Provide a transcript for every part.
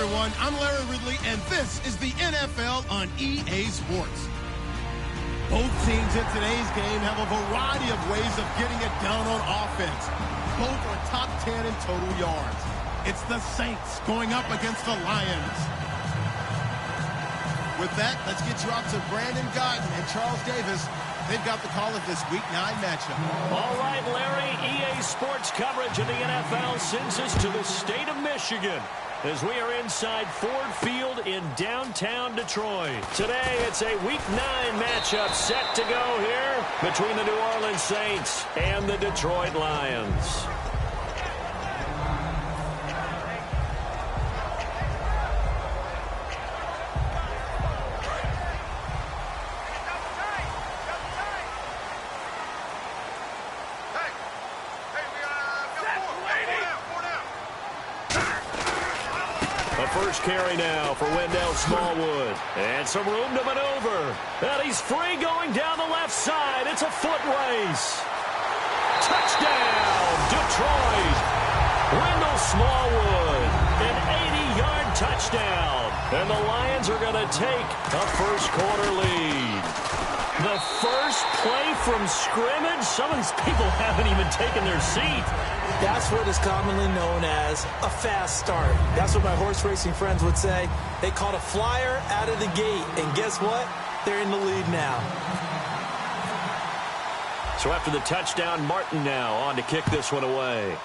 everyone. I'm Larry Ridley, and this is the NFL on EA Sports. Both teams in today's game have a variety of ways of getting it done on offense. Both are top 10 in total yards. It's the Saints going up against the Lions. With that, let's get you out to Brandon Godden and Charles Davis. They've got the call of this Week 9 matchup. All right, Larry, EA Sports coverage of the NFL sends us to the state of Michigan as we are inside Ford Field in downtown Detroit. Today, it's a Week 9 matchup set to go here between the New Orleans Saints and the Detroit Lions. First carry now for Wendell Smallwood. And some room to maneuver. And he's free going down the left side. It's a foot race. Touchdown, Detroit. Wendell Smallwood, an 80-yard touchdown. And the Lions are going to take a first-quarter lead. The first play from scrimmage. Some of these people haven't even taken their seat. That's what is commonly known as a fast start. That's what my horse racing friends would say. They caught a flyer out of the gate, and guess what? They're in the lead now. So after the touchdown, Martin now on to kick this one away.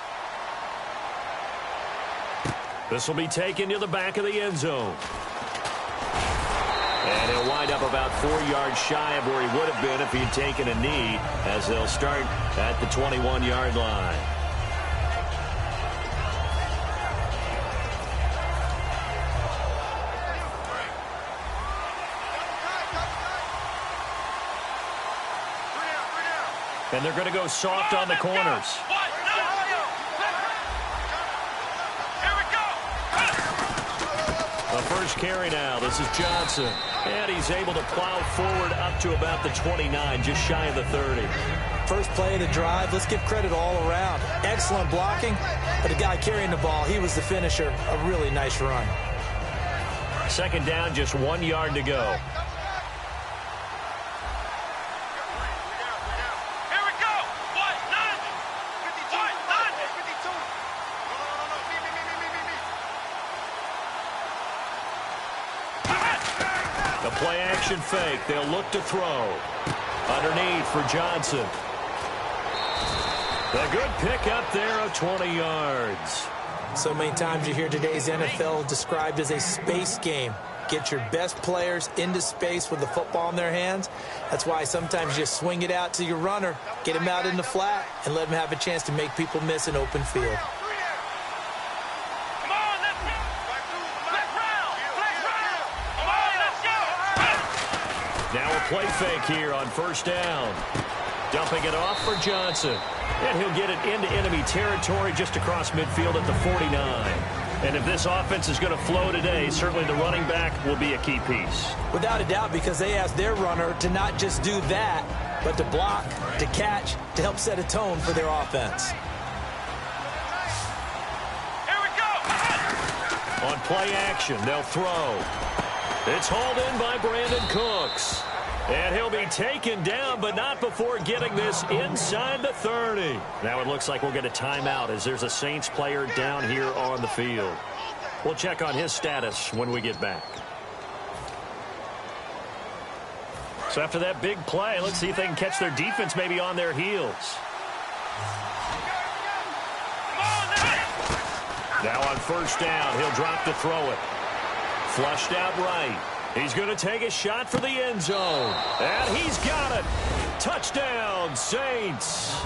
This will be taken to the back of the end zone. And he'll wind up about 4 yards shy of where he would have been if he had taken a knee, as they'll start at the 21-yard line. And they're going to go soft on the corners. The first carry now. This is Johnson. And he's able to plow forward up to about the 29, just shy of the 30. First play of the drive. Let's give credit all around. Excellent blocking. But the guy carrying the ball, he was the finisher. A really nice run. Second down, just 1 yard to go. Play action fake. They'll look to throw. Underneath for Johnson. A good pick up there of 20 yards. So many times you hear today's NFL described as a space game. Get your best players into space with the football in their hands. That's why sometimes you just swing it out to your runner, get him out in the flat, and let him have a chance to make people miss an open field. Now a play fake here on first down. Dumping it off for Johnson. And he'll get it into enemy territory just across midfield at the 49. And if this offense is going to flow today, certainly the running back will be a key piece. Without a doubt, because they asked their runner to not just do that, but to block, to catch, to help set a tone for their offense. Here we go! On play action, they'll throw. It's hauled in by Brandon Cooks. And he'll be taken down, but not before getting this inside the 30. Now it looks like we'll get a timeout as there's a Saints player down here on the field. We'll check on his status when we get back. So after that big play, let's see if they can catch their defense maybe on their heels. Now on first down, he'll drop to throw it. Flushed out right. He's going to take a shot for the end zone. And he's got it. Touchdown, Saints.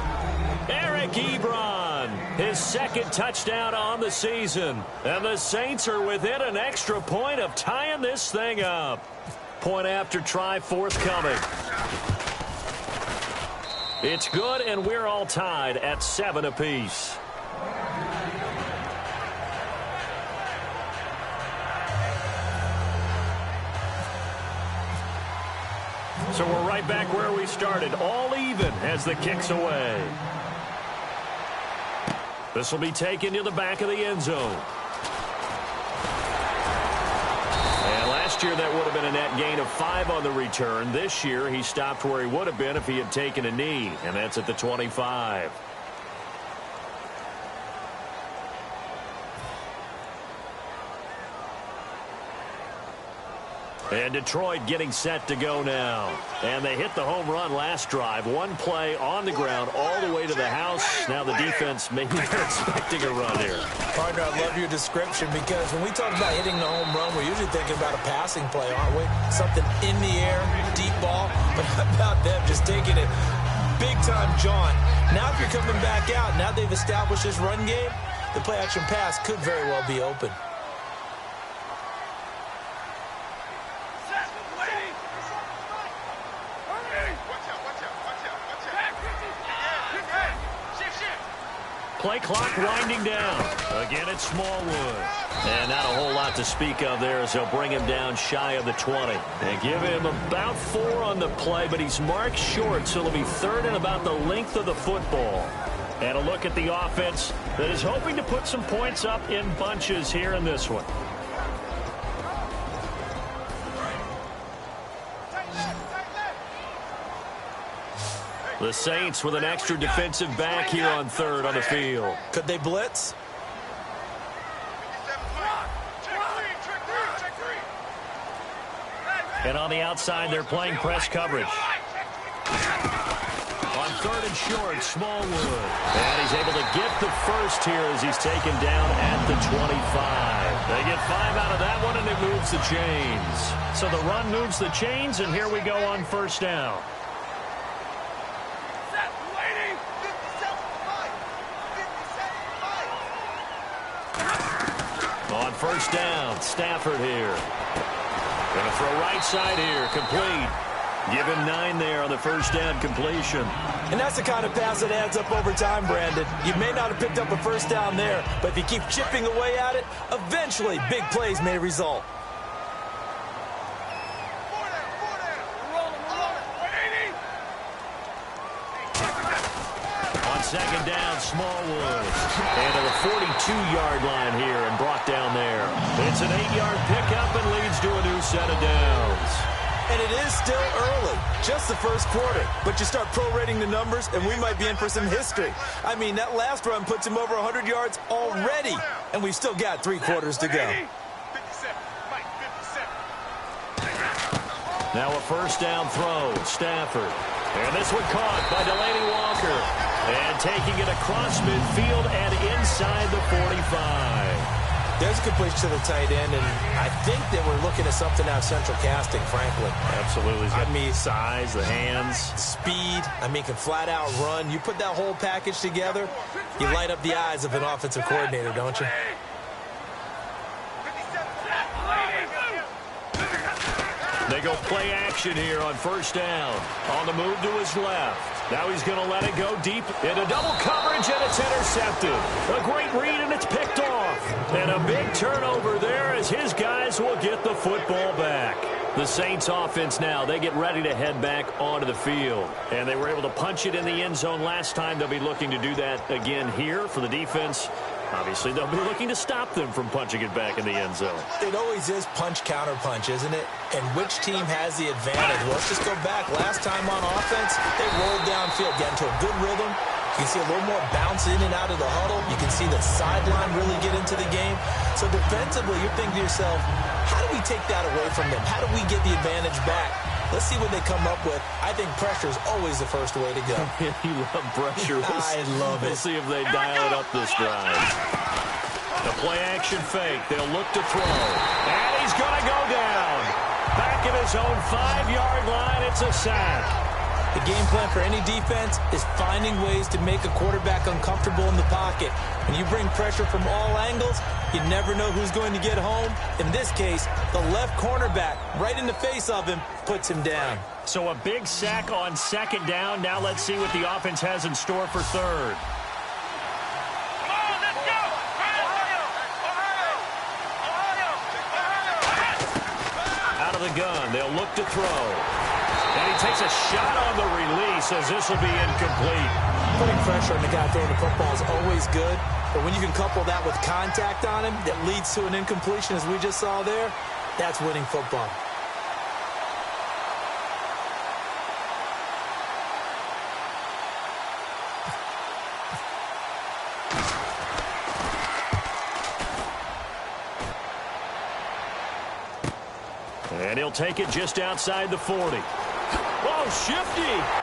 Eric Ebron, his second touchdown on the season. And the Saints are within an extra point of tying this thing up. Point after try forthcoming. It's good, and we're all tied at 7 apiece. So we're right back where we started, all even as the kick's away. This will be taken to the back of the end zone. Last year, that would have been a net gain of 5 on the return. This year, he stopped where he would have been if he had taken a knee, and that's at the 25. And Detroit getting set to go now. And they hit the home run last drive. One play on the ground all the way to the house. Now the defense maybe expecting a run here. Partner, I love your description because when we talk about hitting the home run, we're usually thinking about a passing play, aren't we? Something in the air, deep ball. But how about them just taking it big-time jaunt? Now if you're coming back out, now they've established this run game, the play-action pass could very well be open. Play clock winding down. Again, it's Smallwood. And not a whole lot to speak of there as they'll bring him down shy of the 20. And give him about 4 on the play, but he's marked short, so it'll be third and about the length of the football. And a look at the offense that is hoping to put some points up in bunches here in this one. The Saints with an extra defensive back here on third on the field. Could they blitz? And on the outside, they're playing press coverage. On third and short, Smallwood. And he's able to get the first here as he's taken down at the 25. They get 5 out of that one, and it moves the chains. So the run moves the chains, and here we go on first down. On first down, Stafford here. Going to throw right side here, complete. Give him 9 there on the first down completion. And that's the kind of pass that adds up over time, Brandon. You may not have picked up a first down there, but if you keep chipping away at it, eventually big plays may result. Second down, Smallwood. And to the 42-yard line here and brought down there. It's an 8-yard pickup and leads to a new set of downs. And it is still early, just the first quarter. But you start prorating the numbers, and we might be in for some history. I mean, that last run puts him over 100 yards already, and we've still got 3 quarters to go. Now a first down throw, Stafford. And this one caught by Delaney Walker. And taking it across midfield and inside the 45. There's a completion to the tight end, and I think that we're looking at something out of central casting, frankly. Absolutely. I mean, size, the hands. Speed. I mean, can flat out run. You put that whole package together, you light up the eyes of an offensive coordinator, don't you? They go play action here on first down. On the move to his left. Now he's going to let it go deep into double coverage, and it's intercepted. A great read, and it's picked off. And a big turnover there as his guys will get the football back. The Saints offense now, they get ready to head back onto the field. And they were able to punch it in the end zone last time. They'll be looking to do that again here for the defense. Obviously, they'll be looking to stop them from punching it back in the end zone. It always is punch-counter-punch, isn't it? And which team has the advantage? Well, let's just go back. Last time on offense, they rolled downfield, got into a good rhythm. You can see a little more bounce in and out of the huddle. You can see the sideline really get into the game. So defensively, you're thinking to yourself, how do we take that away from them? How do we get the advantage back? Let's see what they come up with. I think pressure is always the first way to go. You love pressure. I love it. We'll see if they dial it up this drive. The play-action fake. They'll look to throw. And he's going to go down. Back at his own 5-yard line. It's a sack. The game plan for any defense is finding ways to make a quarterback uncomfortable in the pocket. When you bring pressure from all angles, you never know who's going to get home. In this case, the left cornerback, right in the face of him, puts him down. So a big sack on second down. Now let's see what the offense has in store for third. Out of the gun, they'll look to throw. And he takes a shot on the release as this will be incomplete. Putting pressure on the guy throwing the football is always good, but when you can couple that with contact on him that leads to an incompletion, as we just saw there, That's winning football. And he'll take it just outside the 40. Oh, shifty.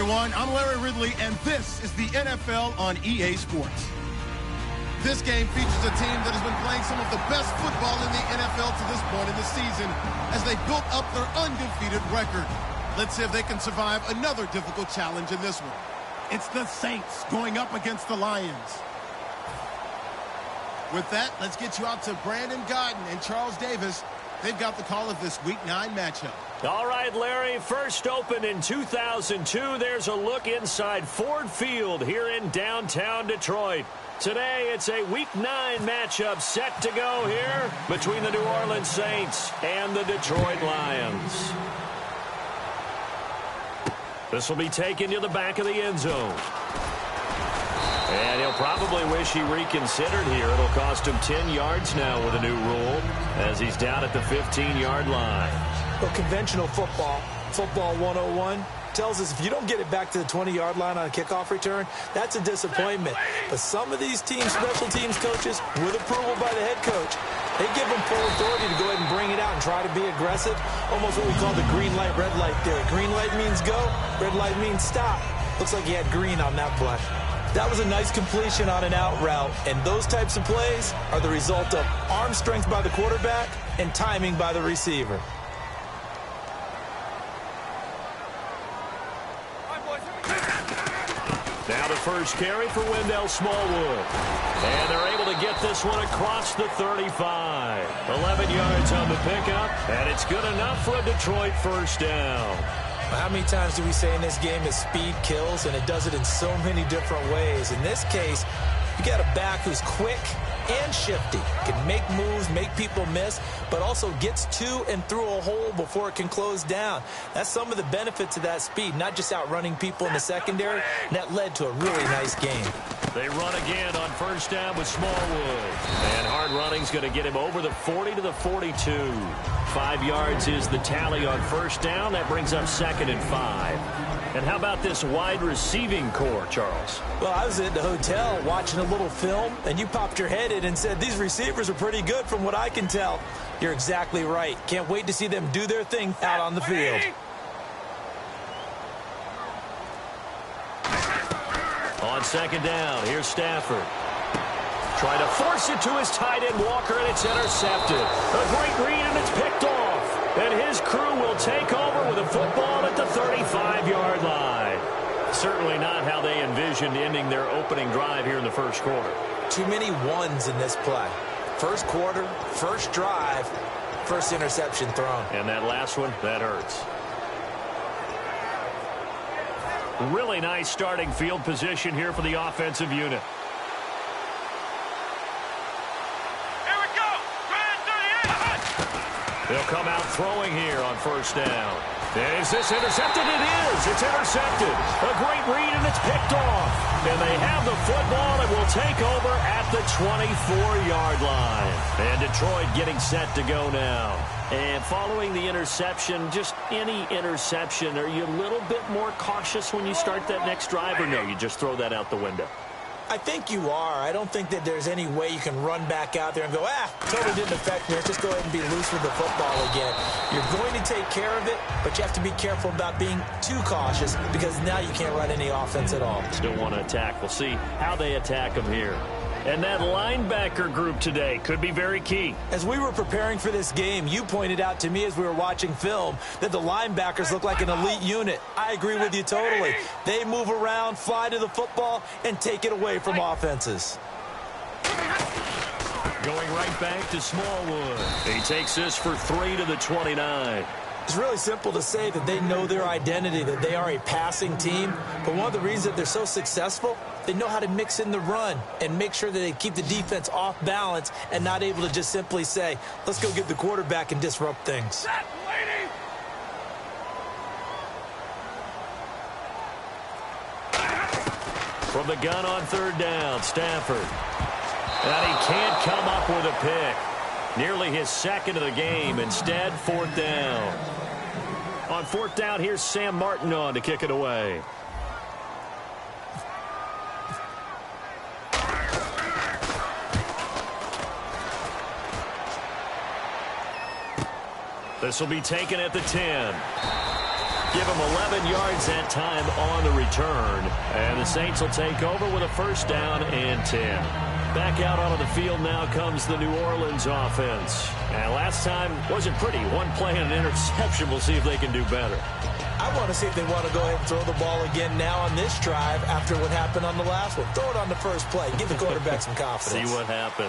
everyone. I'm Larry Ridley, and this is the NFL on EA Sports. This game features a team that has been playing some of the best football in the NFL to this point in the season as they built up their undefeated record. Let's see if they can survive another difficult challenge in this one. It's the Saints going up against the Lions. With that, let's get you out to Brandon Godden and Charles Davis. They've got the call of this Week 9 matchup. All right, Larry, first opened in 2002. There's a look inside Ford Field here in downtown Detroit. Today, it's a Week 9 matchup set to go here between the New Orleans Saints and the Detroit Lions. This will be taken to the back of the end zone. And he'll probably wish he reconsidered here. It'll cost him 10 yards now with a new rule as he's down at the 15-yard line. Well, conventional football 101, tells us if you don't get it back to the 20-yard line on a kickoff return, that's a disappointment. But some of these teams, special teams coaches, with approval by the head coach, they give them full authority to go ahead and bring it out and try to be aggressive. Almost what we call the green light, red light theory. Green light means go, red light means stop. Looks like he had green on that play. That was a nice completion on an out route, and those types of plays are the result of arm strength by the quarterback and timing by the receiver. Now the first carry for Wendell Smallwood. And they're able to get this one across the 35. 11 yards on the pickup, and it's good enough for a Detroit first down. How many times do we say in this game that speed kills, and it does it in so many different ways? In this case, you got a back who's quick and shifty, can make moves, make people miss, but also gets to and through a hole before it can close down. That's some of the benefits of that speed, not just outrunning people in the secondary, and that led to a really nice game. They run again on first down with Smallwood. And hard running's going to get him over the 40 to the 42. 5 yards is the tally on first down. That brings up 2nd and 5. And how about this wide receiving core, Charles? Well, I was at the hotel watching a little film, and you popped your head in and said, these receivers are pretty good from what I can tell. You're exactly right. Can't wait to see them do their thing out on the field. On second down, here's Stafford. Trying to force it to his tight end, Walker, and it's intercepted. A great read, and it's picked off. And his crew will take over with a football at the 35-yard line. Certainly not how they envisioned ending their opening drive here in the first quarter. Too many ones in this play. First quarter, first drive, first interception thrown. And that last one, that hurts. Really nice starting field position here for the offensive unit. Here we go. They'll come out throwing here on first down. Is this intercepted? It is. It's intercepted. A great read, and it's picked off. And they have the football and will take over at the 24-yard line. And Detroit getting set to go now. And following the interception, just any interception, are you a little bit more cautious when you start that next drive, or no, you just throw that out the window? I think you are. I don't think that there's any way you can run back out there and go, totally didn't affect me. Let's just go ahead and be loose with the football again. You're going to take care of it, but you have to be careful about being too cautious because now you can't run any offense at all. Still want to attack. We'll see how they attack them here. And that linebacker group today could be very key. As we were preparing for this game, you pointed out to me as we were watching film that the linebackers look like an elite unit. I agree with you totally. They move around, fly to the football, and take it away from offenses. Going right back to Smallwood. He takes this for 3 to the 29. It's really simple to say that they know their identity, that they are a passing team. But one of the reasons that they're so successful, they know how to mix in the run and make sure that they keep the defense off balance and not able to just simply say, let's go get the quarterback and disrupt things. From the gun on third down, Stafford. And he can't come up with a pick. Nearly his second of the game. Instead, fourth down. On fourth down, here's Sam Martin on to kick it away. This will be taken at the 10. Give him 11 yards that time on the return. And the Saints will take over with a first down and 10. Back out onto the field now comes the New Orleans offense. And last time wasn't pretty. One play and an interception. We'll see if they can do better. I want to see if they want to go ahead and throw the ball again now on this drive after what happened on the last one. Throw it on the first play. Give the quarterback some confidence. See what happens.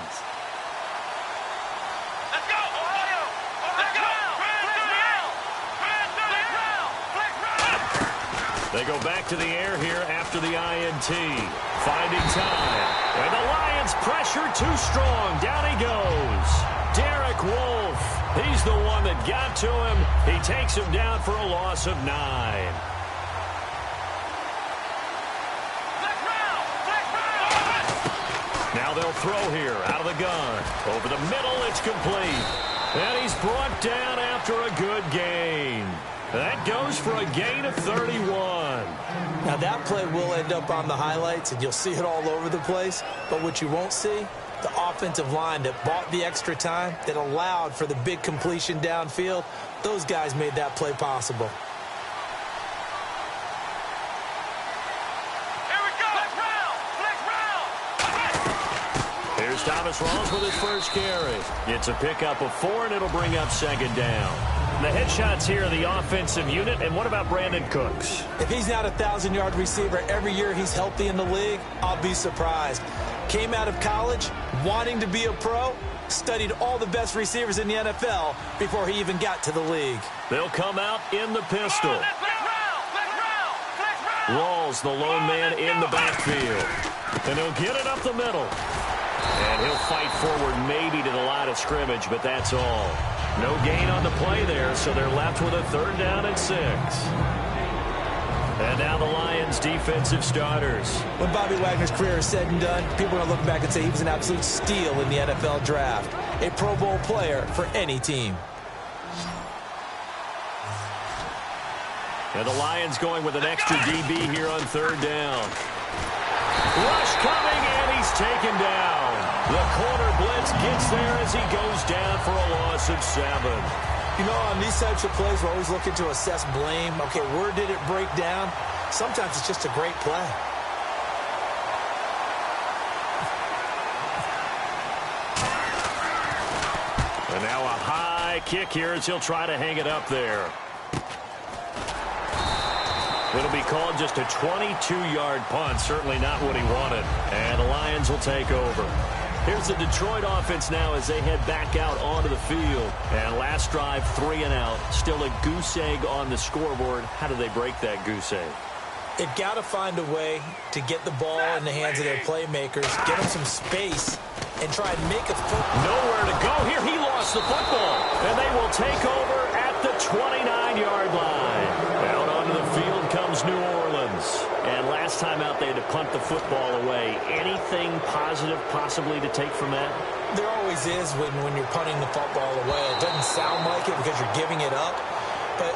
Let's go, Ohio! Let's go! They go back to the air here after the INT. Finding time. And the Lions pressure too strong. Down he goes. Derek Wolfe. He's the one that got to him. He takes him down for a loss of 9. Now they'll throw here out of the gun. Over the middle, it's complete. And he's brought down after a good gain. That goes for a gain of 31. Now, that play will end up on the highlights, and you'll see it all over the place. But what you won't see, the offensive line that bought the extra time, that allowed for the big completion downfield, those guys made that play possible. Here we go! Here's Thomas Rawls with his first carry. It's a pickup of 4, and it'll bring up second down. The headshots here are the offensive unit, and what about Brandon Cooks? If he's not a 1,000-yard receiver every year he's healthy in the league, I'll be surprised. Came out of college wanting to be a pro, studied all the best receivers in the NFL before he even got to the league. They'll come out in the pistol. Rawls, the lone man in the backfield. And he'll get it up the middle. And he'll fight forward maybe to the line of scrimmage, but that's all. No gain on the play there, so they're left with a third down and 6. And now the Lions' defensive starters. When Bobby Wagner's career is said and done, people are going to look back and say he was an absolute steal in the NFL draft. A Pro Bowl player for any team. And the Lions going with an extra DB here on third down. Rush coming, and he's taken down. The corner blitz gets there as he goes down for a loss of 7. You know, on these types of plays, we're always looking to assess blame. Okay, where did it break down? Sometimes it's just a great play. And now a high kick here as he'll try to hang it up there. It'll be called just a 22-yard punt. Certainly not what he wanted. And the Lions will take over. Here's the Detroit offense now as they head back out onto the field. And last drive, 3 and out. Still a goose egg on the scoreboard. How do they break that goose egg? They've got to find a way to get the ball in the hands of their playmakers, get them some space, and try and make a football. Nowhere to go here. He lost the football. And they will take over at the 29-yard line. Out onto the field comes New Orleans. And last time out, they had to punt the football away. Anything positive possibly to take from that? There always is when you're punting the football away. It doesn't sound like it because you're giving it up, but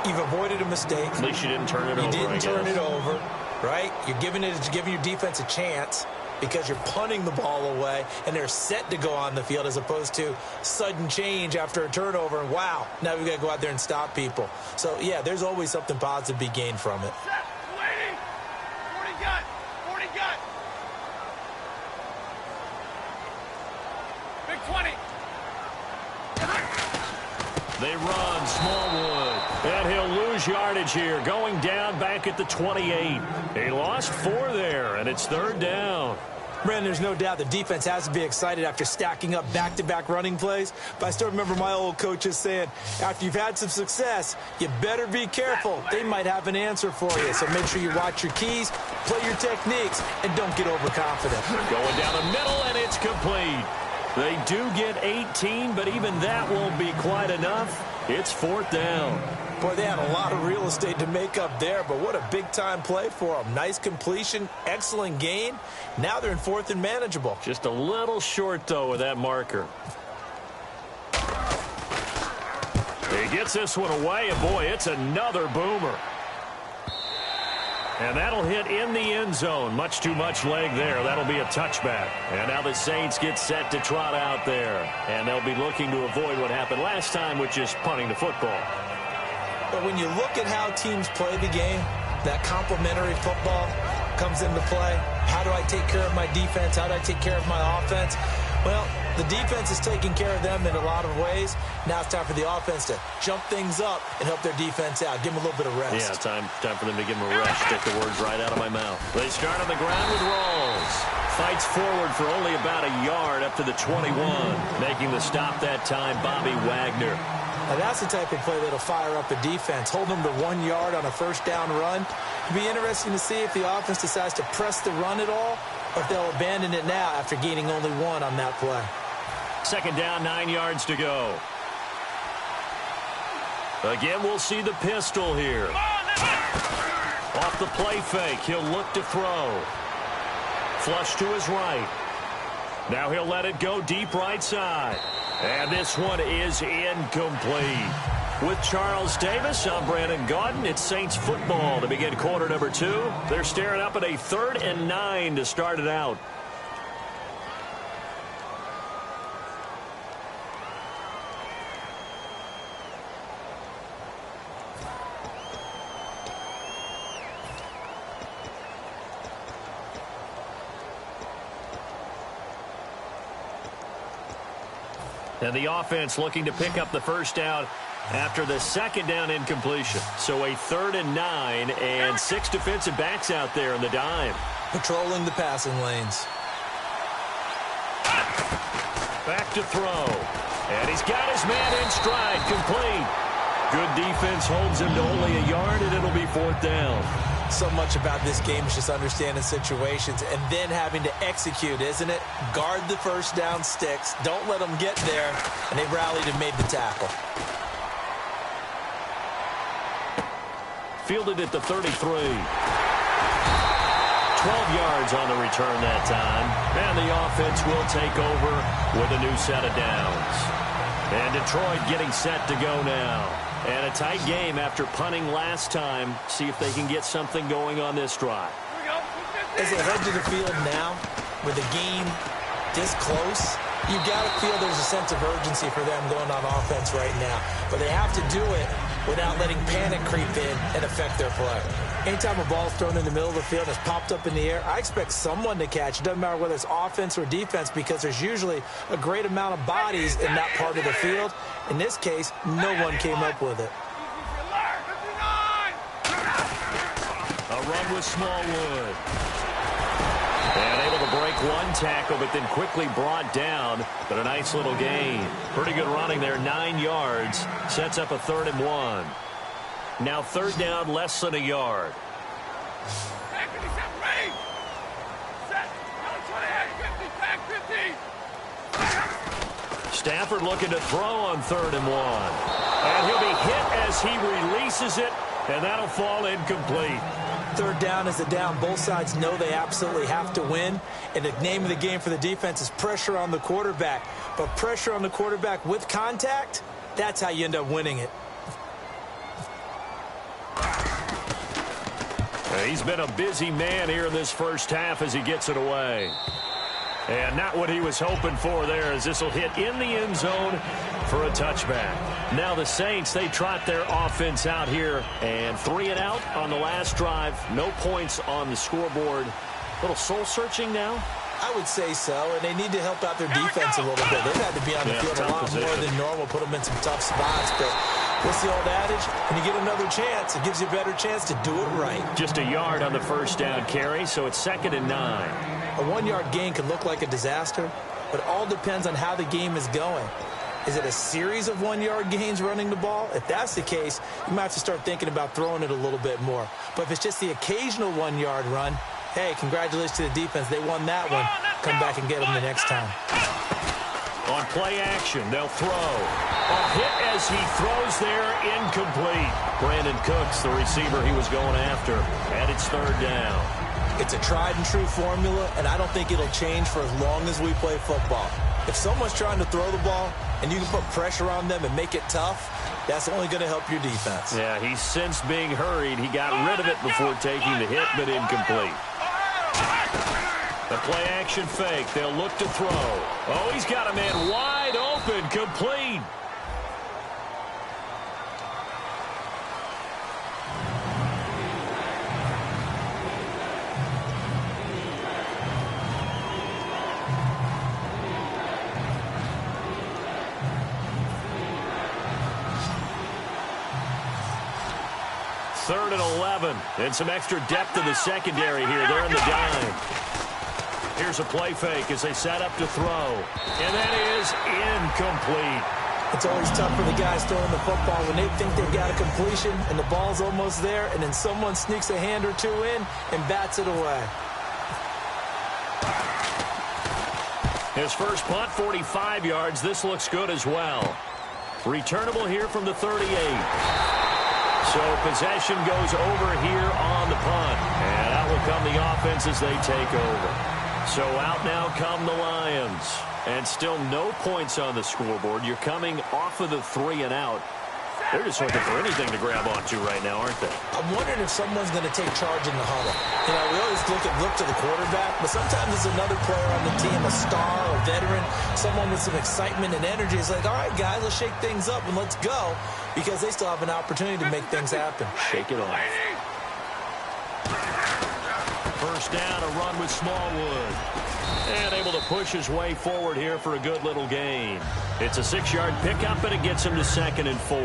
you've avoided a mistake. At least you didn't turn it over. You didn't turn it over, right? You're giving your defense a chance because you're punting the ball away, and they're set to go on the field as opposed to sudden change after a turnover, and wow, now we've got to go out there and stop people. So, yeah, there's always something positive to be gained from it. Set, waiting. 40 gun. 40 gun. Big 20. They run Smallwood, and he'll lose yardage here, going down back at the 28. He lost 4 there, and it's third down. Brandon, there's no doubt the defense has to be excited after stacking up back-to-back running plays. But I still remember my old coaches saying, after you've had some success, you better be careful. They might have an answer for you. So make sure you watch your keys, play your techniques, and don't get overconfident. Going down the middle, and it's complete. They do get 18, but even that won't be quite enough. It's fourth down. Boy, they had a lot of real estate to make up there, but what a big-time play for them. Nice completion, excellent gain. Now they're in fourth and manageable. Just a little short, though, with that marker. He gets this one away, and boy, it's another boomer. And that'll hit in the end zone. Much too much leg there. That'll be a touchback. And now the Saints get set to trot out there. And they'll be looking to avoid what happened last time, which is punting the football. But when you look at how teams play the game, that complementary football comes into play. How do I take care of my defense? How do I take care of my offense? Well, the defense is taking care of them in a lot of ways. Now it's time for the offense to jump things up and help their defense out. Give them a little bit of rest. Yeah, time for them to give them a rest. Take the words right out of my mouth. They start on the ground with Rawls. Fights forward for only about a yard up to the 21. Making the stop that time, Bobby Wagner. Now that's the type of play that'll fire up a defense. Hold them to 1 yard on a first down run. It'll be interesting to see if the offense decides to press the run at all, or if they'll abandon it now after gaining only 1 on that play. Second down, 9 yards to go. Again, we'll see the pistol here. Off the play fake, he'll look to throw. Flush to his right. Now he'll let it go deep right side. And this one is incomplete. With Charles Davis, I'm Brandon Gaudin. It's Saints football to begin quarter number 2. They're staring up at a 3rd and 9 to start it out. And the offense looking to pick up the first down after the second down incompletion. So a 3rd and 9 and 6 defensive backs out there in the dime. Patrolling the passing lanes. Back to throw. And he's got his man in stride, complete. Good defense holds him to only a yard, and it'll be 4th down. So much about this game is just understanding situations and then having to execute, isn't it? Guard the first down sticks. Don't let them get there. And they rallied and made the tackle. Fielded at the 33. 12 yards on the return that time. And the offense will take over with a new set of downs. And Detroit getting set to go now. And a tight game after punting last time. See if they can get something going on this drive. As they head to the field now, with the game this close, you've got to feel there's a sense of urgency for them going on offense right now. But they have to do it without letting panic creep in and affect their play. Anytime a ball's thrown in the middle of the field and it's popped up in the air, I expect someone to catch. It doesn't matter whether it's offense or defense, because there's usually a great amount of bodies in that part of the field. In this case, no one came up with it. A run with Smallwood. And able to break one tackle, but then quickly brought down. But a nice little gain. Pretty good running there, 9 yards. Sets up a 3rd and 1. Now 3rd down, less than a yard. Stafford looking to throw on 3rd and 1. And he'll be hit as he releases it, and that'll fall incomplete. 3rd down is a down. Both sides know they absolutely have to win. And the name of the game for the defense is pressure on the quarterback. But pressure on the quarterback with contact, that's how you end up winning it. He's been a busy man here in this first half as he gets it away. And not what he was hoping for there, as this will hit in the end zone for a touchback. Now the Saints, they trot their offense out here, and 3 and out on the last drive. No points on the scoreboard. A little soul-searching now? I would say so, and they need to help out their defense a little bit. They've had to be on the field a lot more than normal, put them in some tough spots. But what's the old adage? When you get another chance, it gives you a better chance to do it right. Just a yard on the first down carry, so it's 2nd and 9. A 1-yard gain can look like a disaster, but it all depends on how the game is going. Is it a series of 1-yard gains running the ball? If that's the case, you might have to start thinking about throwing it a little bit more. But if it's just the occasional 1-yard run, hey, congratulations to the defense. They won that one. Come back and get them the next time. On play action, they'll throw. A hit as he throws there, incomplete. Brandon Cooks, the receiver he was going after, and it's 3rd down. It's a tried-and-true formula, and I don't think it'll change for as long as we play football. If someone's trying to throw the ball and you can put pressure on them and make it tough, that's only going to help your defense. Yeah, he's since being hurried. He got rid of it before taking the hit, but incomplete. The play-action fake. They'll look to throw. Oh, he's got a man wide open, complete. 3rd and 11. And some extra depth in the secondary here. They're in the dime. Here's a play fake as they set up to throw. And that is incomplete. It's always tough for the guys throwing the football when they think they've got a completion and the ball's almost there, and then someone sneaks a hand or two in and bats it away. His first punt, 45 yards. This looks good as well. Returnable here from the 38. So possession goes over here on the punt. And out will come the offense as they take over. So out now come the Lions. And still no points on the scoreboard. You're coming off of the 3 and out. They're just looking for anything to grab onto right now, aren't they? I'm wondering if someone's going to take charge in the huddle. You know, we always look to the quarterback, but sometimes it's another player on the team, a star, a veteran, someone with some excitement and energy. It's like, all right, guys, let's shake things up and let's go, because they still have an opportunity to make things happen. Shake it off. First down, a run with Smallwood. And able to push his way forward here for a good little gain. It's a 6-yard pickup, and it gets him to 2nd and 4.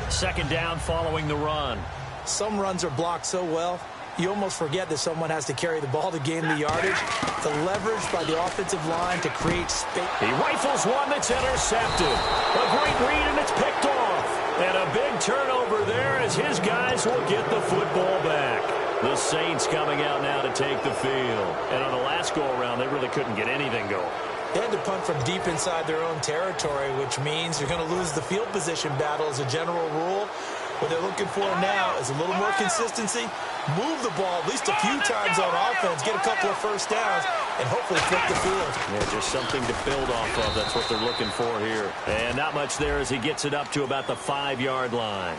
2nd down following the run. Some runs are blocked so well, you almost forget that someone has to carry the ball to gain the yardage. The leverage by the offensive line to create space. He rifles one that's intercepted. A great read, and it's picked off. And a big turnover there as his guys will get the football back. The Saints coming out now to take the field. And on the last go-around, they really couldn't get anything going. They had to punt from deep inside their own territory, which means you're going to lose the field position battle as a general rule. What they're looking for now is a little more consistency, move the ball at least a few times on offense, get a couple of first downs, and hopefully flip the field. Yeah, just something to build off of. That's what they're looking for here. And not much there as he gets it up to about the 5-yard line.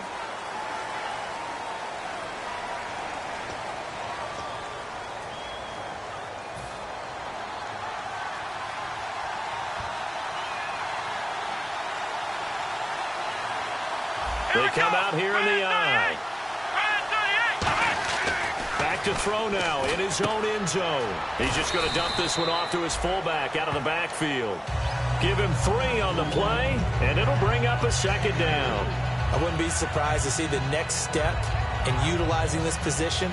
They come out here in the eye. Back to throw now in his own end zone. He's just going to dump this one off to his fullback out of the backfield. Give him 3 on the play, and it'll bring up a 2nd down. I wouldn't be surprised to see the next step in utilizing this position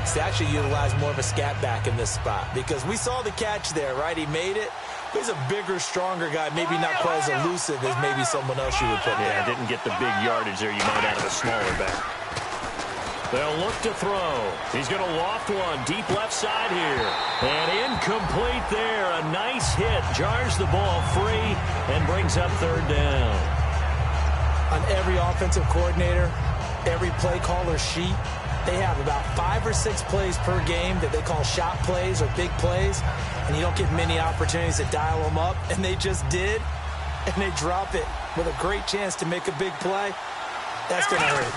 is to actually utilize more of a scat back in this spot, because we saw the catch there, right? He made it. He's a bigger, stronger guy, maybe not quite as elusive as maybe someone else you would put there. Yeah, didn't get the big yardage there you might out of a smaller back. They'll look to throw. He's going to loft one deep left side here. And incomplete there. A nice hit. Jars the ball free and brings up 3rd down. On every offensive coordinator, every play caller sheet, they have about 5 or 6 plays per game that they call shot plays or big plays, and you don't get many opportunities to dial them up, and they just did, and they drop it with a great chance to make a big play. That's going to hurt.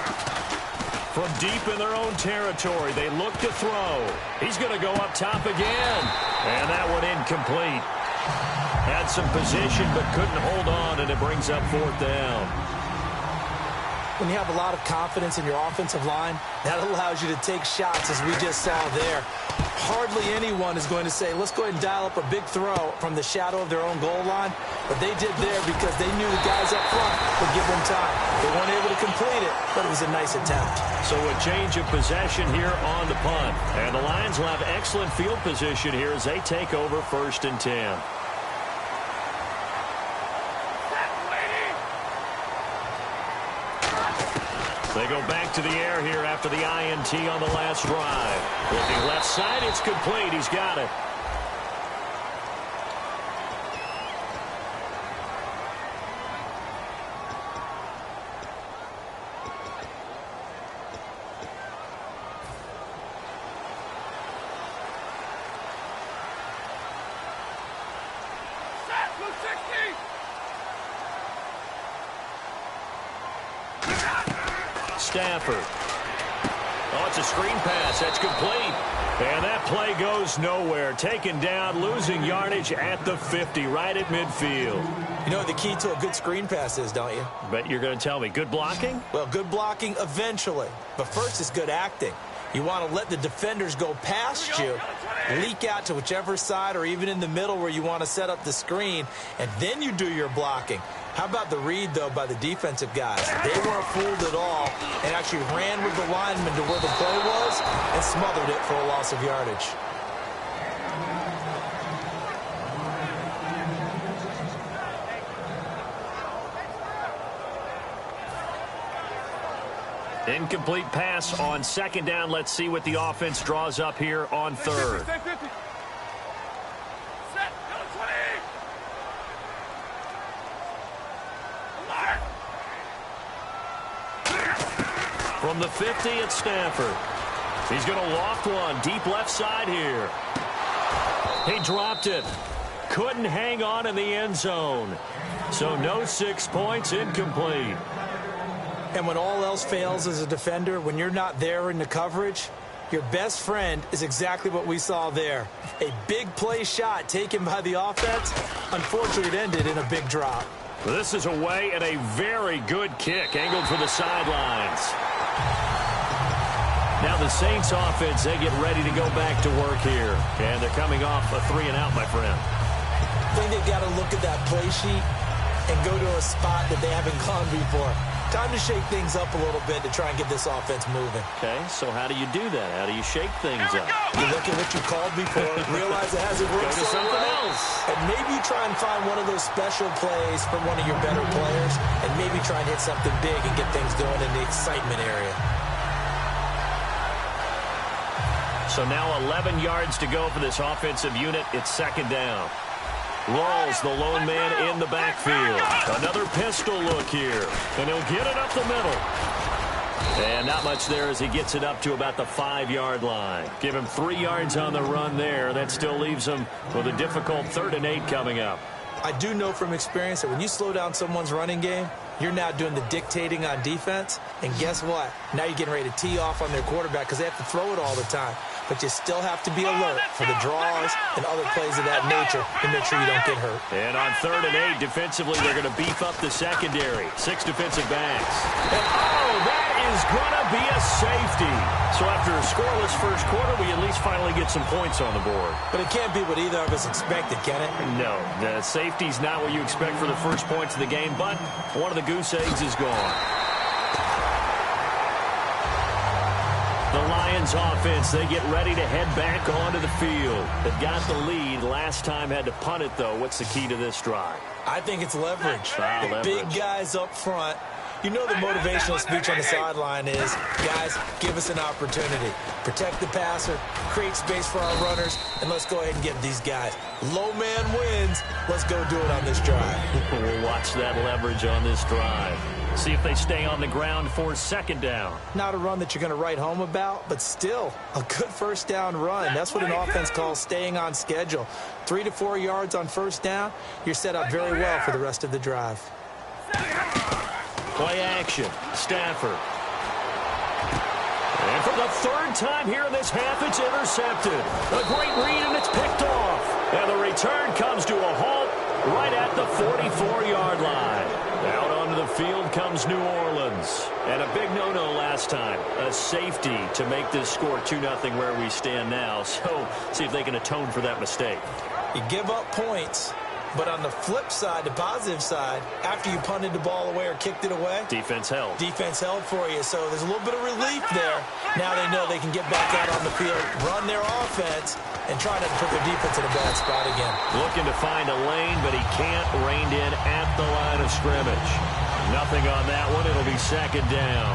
From deep in their own territory, they look to throw. He's going to go up top again, and that one incomplete. Had some position but couldn't hold on, and it brings up 4th down. When you have a lot of confidence in your offensive line, that allows you to take shots, as we just saw there. Hardly anyone is going to say, let's go ahead and dial up a big throw from the shadow of their own goal line. But they did there because they knew the guys up front would give them time. They weren't able to complete it, but it was a nice attempt. So a change of possession here on the punt. And the Lions will have excellent field position here as they take over 1st and 10. They go back to the air here after the INT on the last drive. Looking left side, it's complete. He's got it. Stafford. Oh, it's a screen pass. That's complete. And that play goes nowhere. Taken down, losing yardage at the 50, right at midfield. You know what the key to a good screen pass is, don't you? Bet you're going to tell me. Good blocking? Well, good blocking eventually. But first is good acting. You want to let the defenders go past you, leak out to whichever side or even in the middle where you want to set up the screen, and then you do your blocking. How about the read, though, by the defensive guys? They weren't fooled at all and actually ran with the lineman to where the play was and smothered it for a loss of yardage. Incomplete pass on second down. Let's see what the offense draws up here on third. From the 50 at Stanford. He's going to loft one deep left side here. He dropped it. Couldn't hang on in the end zone. So no 6 points, incomplete. And when all else fails as a defender, when you're not there in the coverage, your best friend is exactly what we saw there. A big play shot taken by the offense. Unfortunately, it ended in a big drop. This is away and a very good kick, angled for the sidelines. Now the Saints offense, they get ready to go back to work here. And they're coming off a 3-and-out, my friend. I think they've got to look at that play sheet and go to a spot that they haven't gone before. Time to shake things up a little bit to try and get this offense moving. Okay, so how do you do that? How do you shake things up? You look at what you called before, realize it hasn't worked Go to something else. And maybe try and find one of those special plays from one of your better players, and maybe try and hit something big and get things going in the excitement area. So now 11 yards to go for this offensive unit. It's second down. Rawls, the lone man in the backfield. Another pistol look here. And he'll get it up the middle. And not much there as he gets it up to about the 5-yard line. Give him 3 yards on the run there. That still leaves him with a difficult 3rd and 8 coming up. I do know from experience that when you slow down someone's running game, you're now doing the dictating on defense. And guess what? Now you're getting ready to tee off on their quarterback because they have to throw it all the time. But you still have to be alert for the draws and other plays of that nature to make sure you don't get hurt. And on 3rd and 8, defensively, they're going to beef up the secondary. 6 defensive backs. And, oh, that is going to be a safety. So after a scoreless first quarter, we at least finally get some points on the board. But it can't be what either of us expected, can it? No, the safety's not what you expect for the first points of the game, but one of the goose eggs is gone. The Lions offense, they get ready to head back onto the field. They've got the lead. Last time had to punt it, though. What's the key to this drive? I think it's leverage. Leverage. Big guys up front. You know the motivational speech on the sideline is, guys, give us an opportunity. Protect the passer, create space for our runners, and let's go ahead and get these guys. Low man wins. Let's go do it on this drive. We'll watch that leverage on this drive. See if they stay on the ground for second down. Not a run that you're going to write home about, but still a good first down run. That's what an offense calls staying on schedule. 3 to 4 yards on first down, you're set up very well for the rest of the drive. Play action, Stafford. And for the 3rd time here in this half, it's intercepted. A great read, and it's picked off. And the return comes to a halt right at the 44-yard line. Out onto the field comes New Orleans. And a big no-no last time. A safety to make this score 2-0 where we stand now. So see if they can atone for that mistake. You give up points, but on the flip side, the positive side, after you punted the ball away or kicked it away, defense held. Defense held for you. So there's a little bit of relief there. Now they know they can get back out on the field, run their offense, and try not to put their defense in a bad spot again. Looking to find a lane, but he can't. Reined in at the line of scrimmage. Nothing on that one. It'll be second down.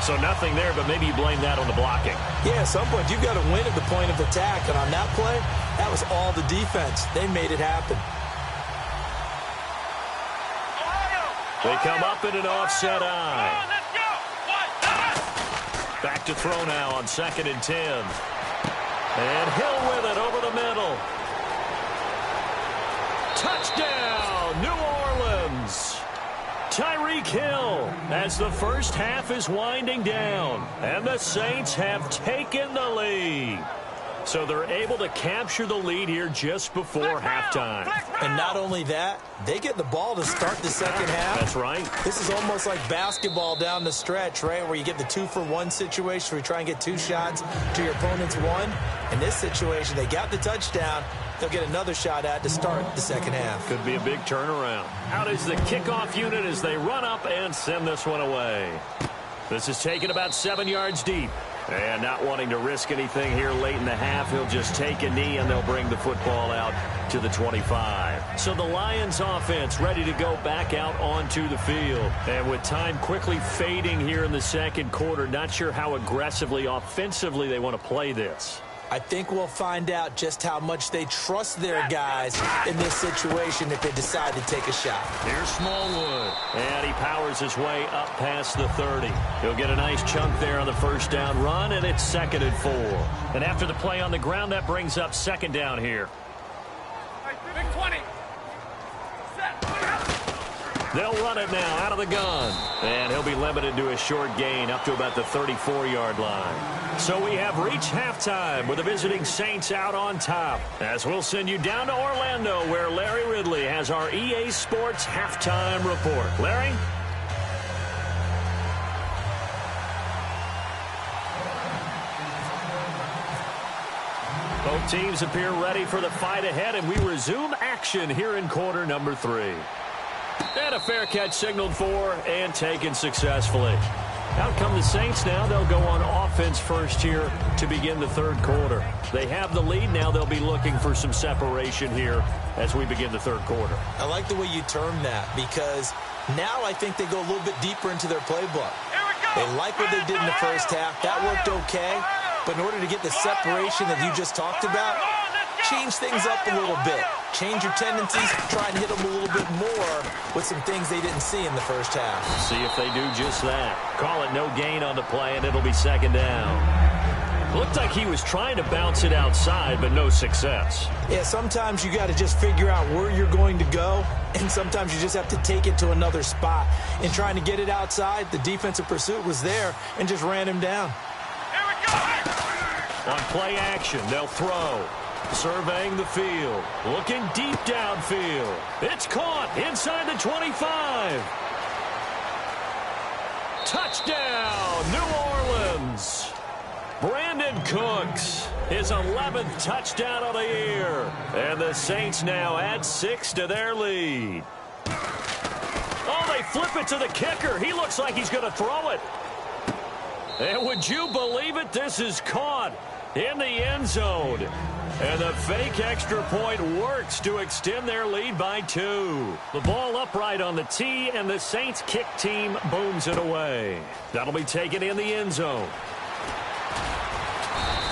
So nothing there, but maybe you blame that on the blocking. Yeah, at some point you've got to win at the point of attack. And on that play, that was all the defense. They made it happen. They come up in an offset eye. Back to throw now on 2nd and 10. And Hill with it over the middle. Touchdown, New Orleans. Tyreek Hill as the first half is winding down. And the Saints have taken the lead. So they're able to capture the lead here just before halftime. And not only that, they get the ball to start the second half. That's right. This is almost like basketball down the stretch, right, where you get the 2-for-1 situation where you try and get 2 shots to your opponent's 1. In this situation, they got the touchdown. they'll get another shot at to start the second half. Could be a big turnaround. Out is the kickoff unit as they run up and send this one away. This is taken about 7 yards deep. And not wanting to risk anything here late in the half, he'll just take a knee and they'll bring the football out to the 25. So the Lions offense ready to go back out onto the field. And with time quickly fading here in the second quarter, not sure how aggressively, offensively they want to play this. I think we'll find out just how much they trust their guys in this situation if they decide to take a shot. Here's Smallwood. And he powers his way up past the 30. He'll get a nice chunk there on the first down run, and it's 2nd and 4. And after the play on the ground, that brings up 2nd down here. Big 20. They'll run it now out of the gun. And he'll be limited to a short gain up to about the 34-yard line. So we have reached halftime with the visiting Saints out on top. As we'll send you down to Orlando where Larry Ridley has our EA Sports halftime report. Larry? Both teams appear ready for the fight ahead, and we resume action here in quarter number 3. And a fair catch signaled for and taken successfully. Out come the Saints now. They'll go on offense first here to begin the third quarter. They have the lead. Now they'll be looking for some separation here as we begin the third quarter. I like the way you term that because now I think they go a little bit deeper into their playbook. They like what they did in the first half. That worked okay. But in order to get the separation that you just talked about, change things up a little bit. Change your tendencies, try and hit them a little bit more with some things they didn't see in the first half. See if they do just that. Call it no gain on the play, and it'll be 2nd down. Looked like he was trying to bounce it outside, but no success. Yeah, sometimes you got to just figure out where you're going to go, and sometimes you just have to take it to another spot. In trying to get it outside, the defensive pursuit was there and just ran him down. Here we go. On play action, they'll throw. Surveying the field. Looking deep downfield. It's caught inside the 25. Touchdown, New Orleans. Brandon Cooks, his 11th touchdown of the year. And the Saints now add 6 to their lead. Oh, they flip it to the kicker. He looks like he's going to throw it. And would you believe it? This is caught in the end zone. And the fake extra point works to extend their lead by 2. The ball upright on the tee, and the Saints kick team booms it away. That'll be taken in the end zone.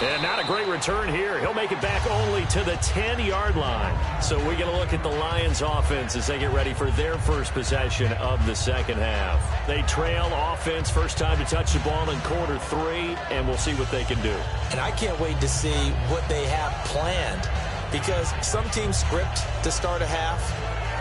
And not a great return here. He'll make it back only to the 10-yard line. So we get a look at the Lions offense as they get ready for their first possession of the second half. They trail offense, first time to touch the ball in quarter 3, and we'll see what they can do. And I can't wait to see what they have planned because some teams script to start a half.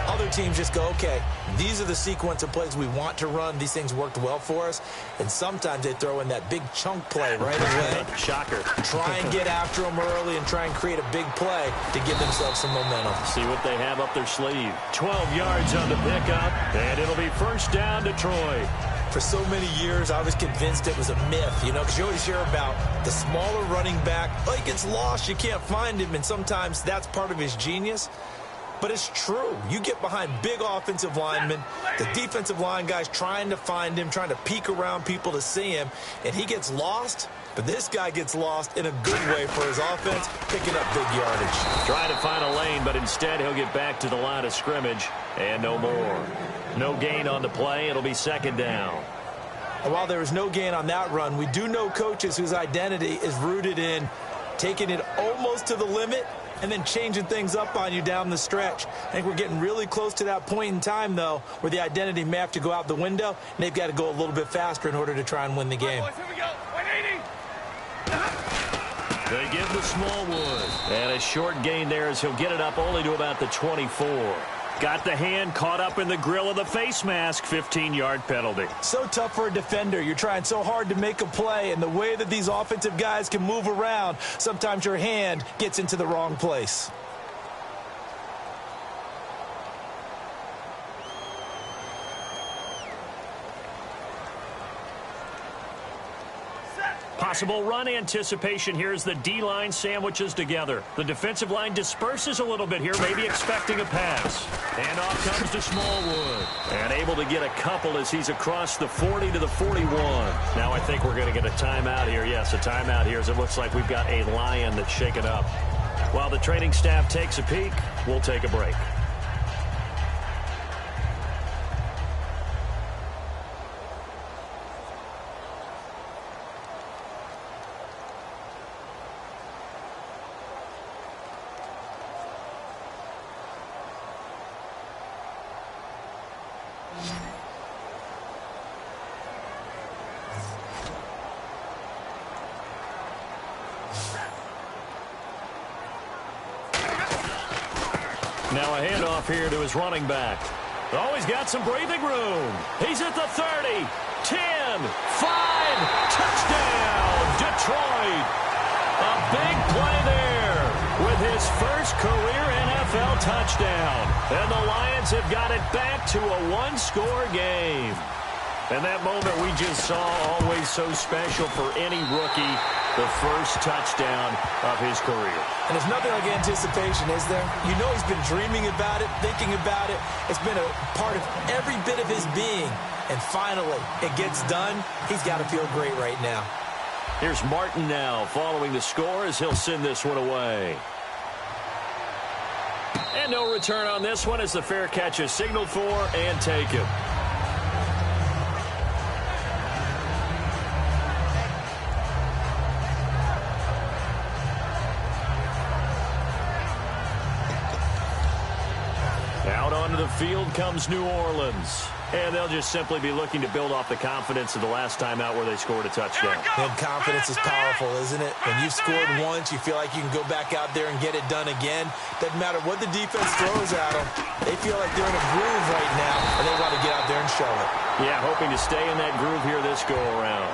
Other teams just go, okay, these are the sequence of plays we want to run. These things worked well for us. And sometimes they throw in that big chunk play right away. Shocker. Try and get after them early and try and create a big play to give themselves some momentum. See what they have up their sleeve. 12 yards on the pickup, and it'll be first down Detroit. For so many years, I was convinced it was a myth, you know, because you always hear about the smaller running back. Oh, he gets lost, you can't find him, and sometimes that's part of his genius. But it's true. You get behind big offensive linemen, the defensive line guys trying to find him, trying to peek around people to see him, and he gets lost. But this guy gets lost in a good way for his offense, picking up big yardage. Trying to find a lane, but instead he'll get back to the line of scrimmage, and no more. No gain on the play. It'll be 2nd down. And while there was no gain on that run, we do know coaches whose identity is rooted in taking it almost to the limit and then changing things up on you down the stretch. I think we're getting really close to that point in time, though, where the identity may have to go out the window, and they've got to go a little bit faster in order to try and win the game. Boys, here we go. 180. They give the Smallwood. And a short gain there as he'll get it up only to about the 24. Got the hand caught up in the grill of the face mask. 15-yard penalty. So tough for a defender. You're trying so hard to make a play, and the way that these offensive guys can move around, sometimes your hand gets into the wrong place. Set. Possible run anticipation here as the D-line sandwiches together. The defensive line disperses a little bit here, maybe expecting a pass. And off comes to Smallwood. And able to get a couple as he's across the 40 to the 41. Now I think we're going to get a timeout here. Yes, a timeout here as it looks like we've got a Lion that's shaken up. While the training staff takes a peek, we'll take a break. Now a handoff here to his running back. Oh, he's got some breathing room. He's at the 30, 10, 5, touchdown, Detroit. A big play there with his first career NFL touchdown. And the Lions have got it back to a one-score game. And that moment we just saw, always so special for any rookie, the first touchdown of his career. And there's nothing like anticipation, is there? You know he's been dreaming about it, thinking about it. It's been a part of every bit of his being. And finally, it gets done. He's got to feel great right now. Here's Martin now following the score as he'll send this one away. And no return on this one as the fair catch is signaled for and taken. Out onto the field comes New Orleans. And they'll just simply be looking to build off the confidence of the last time out where they scored a touchdown. And confidence is powerful, isn't it? When you've scored once, you feel like you can go back out there and get it done again. Doesn't matter what the defense throws at them. They feel like they're in a groove right now, and they want to get out there and show it. Yeah, hoping to stay in that groove here this go-around.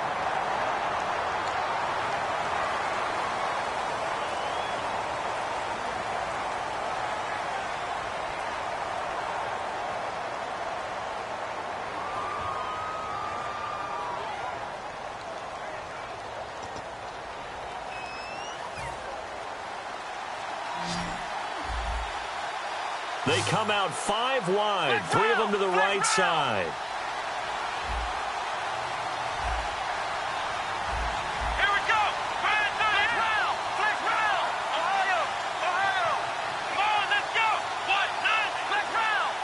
They come out 5 wide, 3 of them to the right side. Here we go. Flick round. Ohio. Come on, let's go. 1-9. Flick round.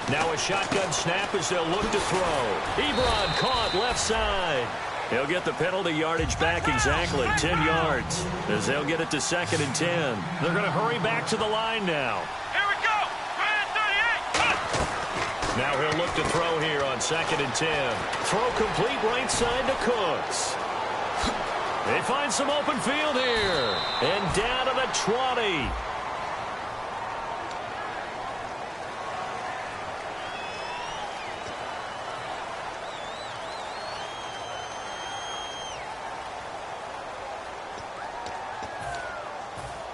Now a shotgun snap as they'll look to throw. Ebron caught left side. He'll get the penalty yardage back exactly, 10 yards, as they'll get it to 2nd and 10. They're going to hurry back to the line now. Here we go. 38. Now he'll look to throw here on 2nd and 10. Throw complete right side to Cooks. They find some open field here. And down to the 20.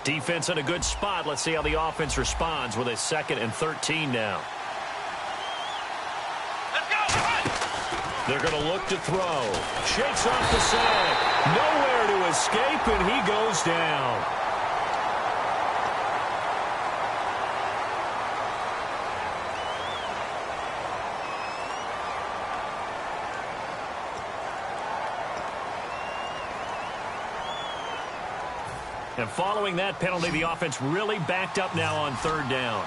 Defense in a good spot. Let's see how the offense responds with a 2nd and 13 now. Let's go. They're going to look to throw. Shakes off the sack. Nowhere to escape, and he goes down. And following that penalty, the offense really backed up now on 3rd down.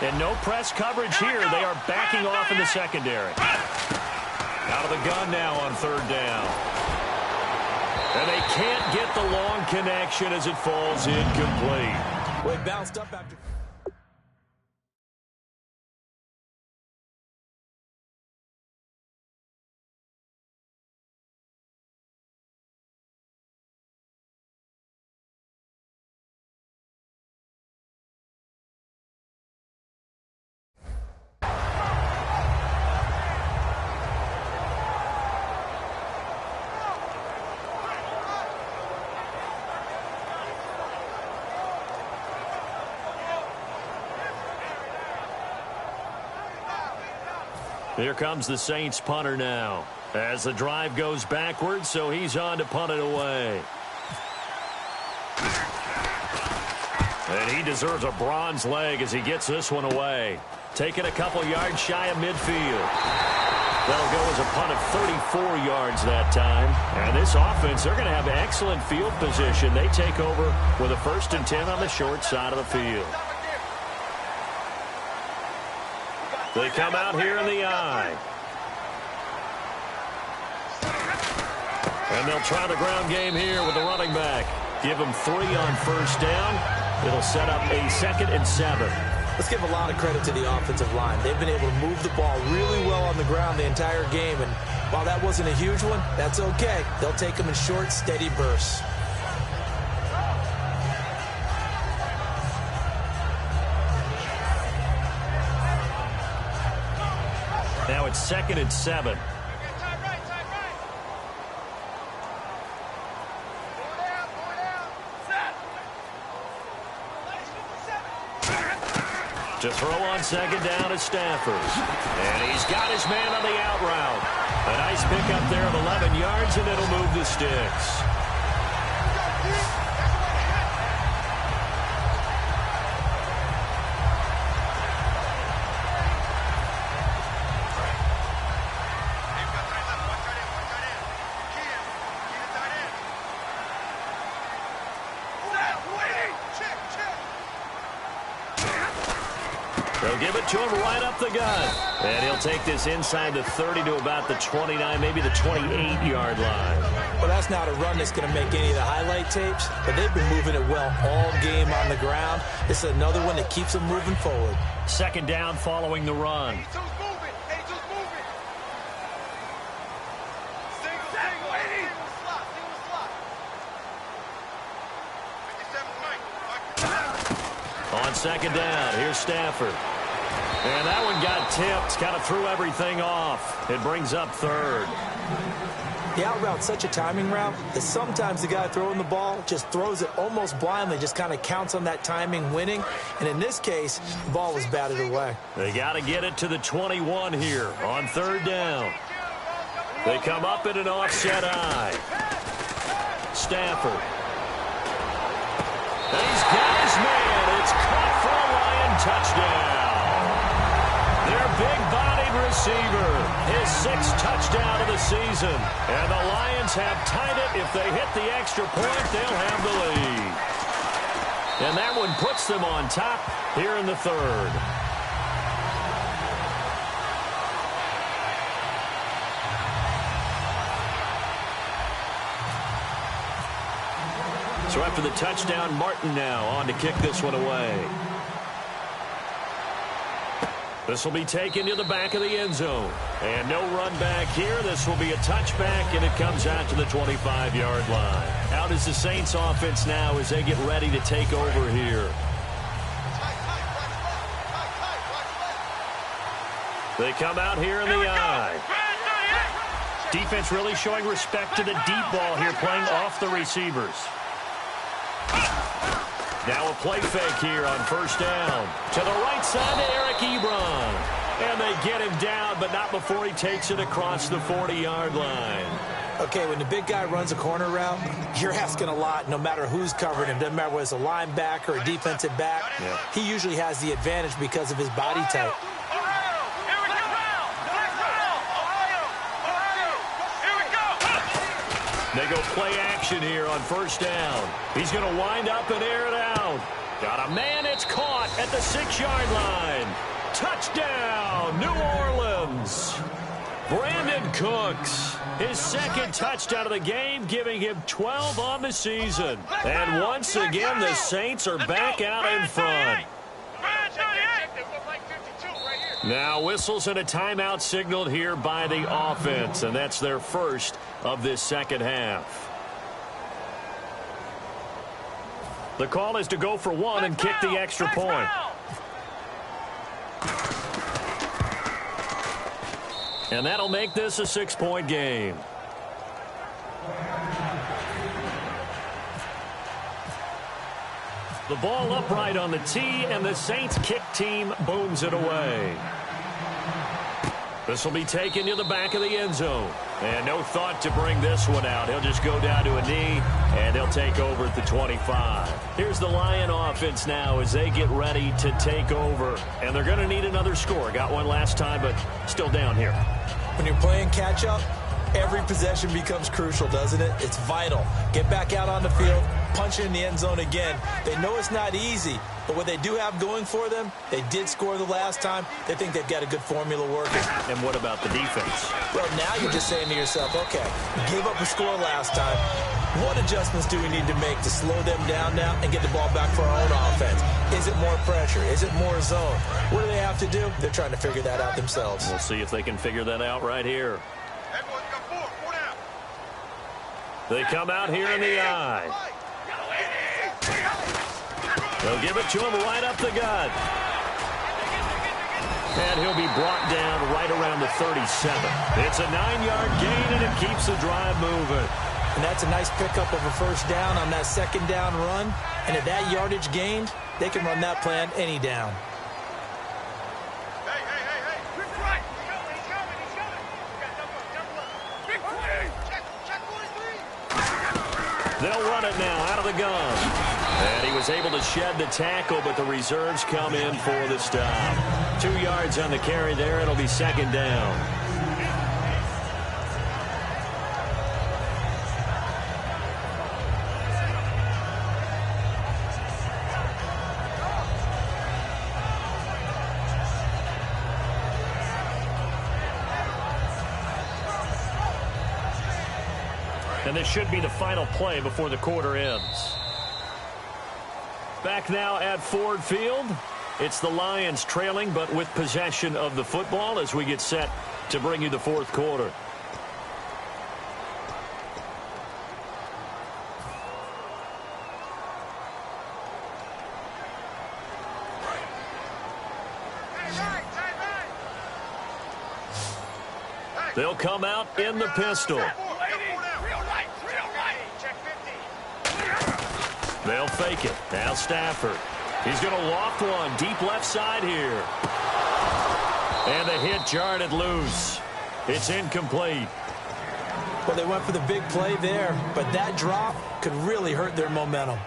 And no press coverage here. They are backing off in the secondary. Out of the gun now on 3rd down. And they can't get the long connection as it falls incomplete. Well, it bounced up after... Here comes the Saints punter now. As the drive goes backwards, so he's on to punt it away. And he deserves a bronze leg as he gets this one away. Taking a couple yards shy of midfield. That'll go as a punt of 34 yards that time. And this offense, they're going to have excellent field position. They take over with a 1st and 10 on the short side of the field. They come out here in the I. And they'll try the ground game here with the running back. Give him 3 on 1st down. It'll set up a 2nd and 7. Let's give a lot of credit to the offensive line. They've been able to move the ball really well on the ground the entire game. And while that wasn't a huge one, that's okay. They'll take them in short, steady bursts. Now it's 2nd and 7. To throw on 2nd down is Stafford. And he's got his man on the out route. A nice pickup there of 11 yards, and it'll move the sticks. They'll give it to him right up the gut. And he'll take this inside the 30 to about the 29, maybe the 28-yard line. Well, that's not a run that's going to make any of the highlight tapes, but they've been moving it well all game on the ground. This is another one that keeps them moving forward. 2nd down following the run. On 2nd down, here's Stafford. And that one got tipped, kind of threw everything off. It brings up 3rd. The out route's such a timing route that sometimes the guy throwing the ball just throws it almost blindly, just kind of counts on that timing winning. And in this case, the ball was batted away. They got to get it to the 21 here on 3rd down. They come up in an offset I. Stafford. And he's got his man. It's caught for a Lion touchdown. Their big-bodied receiver, his 6th touchdown of the season. And the Lions have tied it. If they hit the extra point, they'll have the lead. And that one puts them on top here in the 3rd. So after the touchdown, Martin now on to kick this one away. This will be taken to the back of the end zone. And no run back here. This will be a touchback, and it comes out to the 25-yard line. Out is the Saints offense now as they get ready to take over here. They come out here in the I. Defense really showing respect to the deep ball here, playing off the receivers. Now a play fake here on 1st down. To the right side to Eric Ebron. And they get him down, but not before he takes it across the 40-yard line. Okay, when the big guy runs a corner route, you're asking a lot no matter who's covering him. Doesn't matter whether it's a linebacker or a defensive back. Yeah. He usually has the advantage because of his body type. They go play action here on 1st down. He's going to wind up and air it out. Got a man, it's caught at the 6-yard line. Touchdown, New Orleans. Brandon Cooks, his 2nd touchdown of the game, giving him 12 on the season. And once again, the Saints are back out in front. Now whistles and a timeout signaled here by the offense, and that's their first of this 2nd half. The call is to go for 1 and kick the extra point. And that'll make this a 6-point game. The ball upright on the tee, and the Saints kick team booms it away. This will be taken to the back of the end zone. And no thought to bring this one out. He'll just go down to a knee, and they'll take over at the 25. Here's the Lion offense now as they get ready to take over. And they're going to need another score. Got one last time, but still down here. When you're playing catch-up, every possession becomes crucial, doesn't it? It's vital. Get back out on the field, punch it in the end zone again. They know it's not easy, but what they do have going for them, they did score the last time. They think they've got a good formula working. And what about the defense? Well, now you're just saying to yourself, okay, we gave up a score last time. What adjustments do we need to make to slow them down now and get the ball back for our own offense? Is it more pressure? Is it more zone? What do they have to do? They're trying to figure that out themselves. We'll see if they can figure that out right here. They come out here in the eye. They'll give it to him right up the gut. And he'll be brought down right around the 37. It's a 9-yard gain, and it keeps the drive moving. And that's a nice pickup of a first down on that second down run. And at that yardage gained, they can run that plan any down. They'll run it now out of the gun. And he was able to shed the tackle, but the reserves come in for the stop. 2 yards on the carry there. It'll be second down. And this should be the final play before the quarter ends. Back now at Ford Field. It's the Lions trailing, but with possession of the football as we get set to bring you the fourth quarter. They'll come out in the pistol. They'll fake it. Now Stafford. He's going to loft one deep left side here. And the hit jarred it loose. It's incomplete. Well, they went for the big play there, but that drop could really hurt their momentum.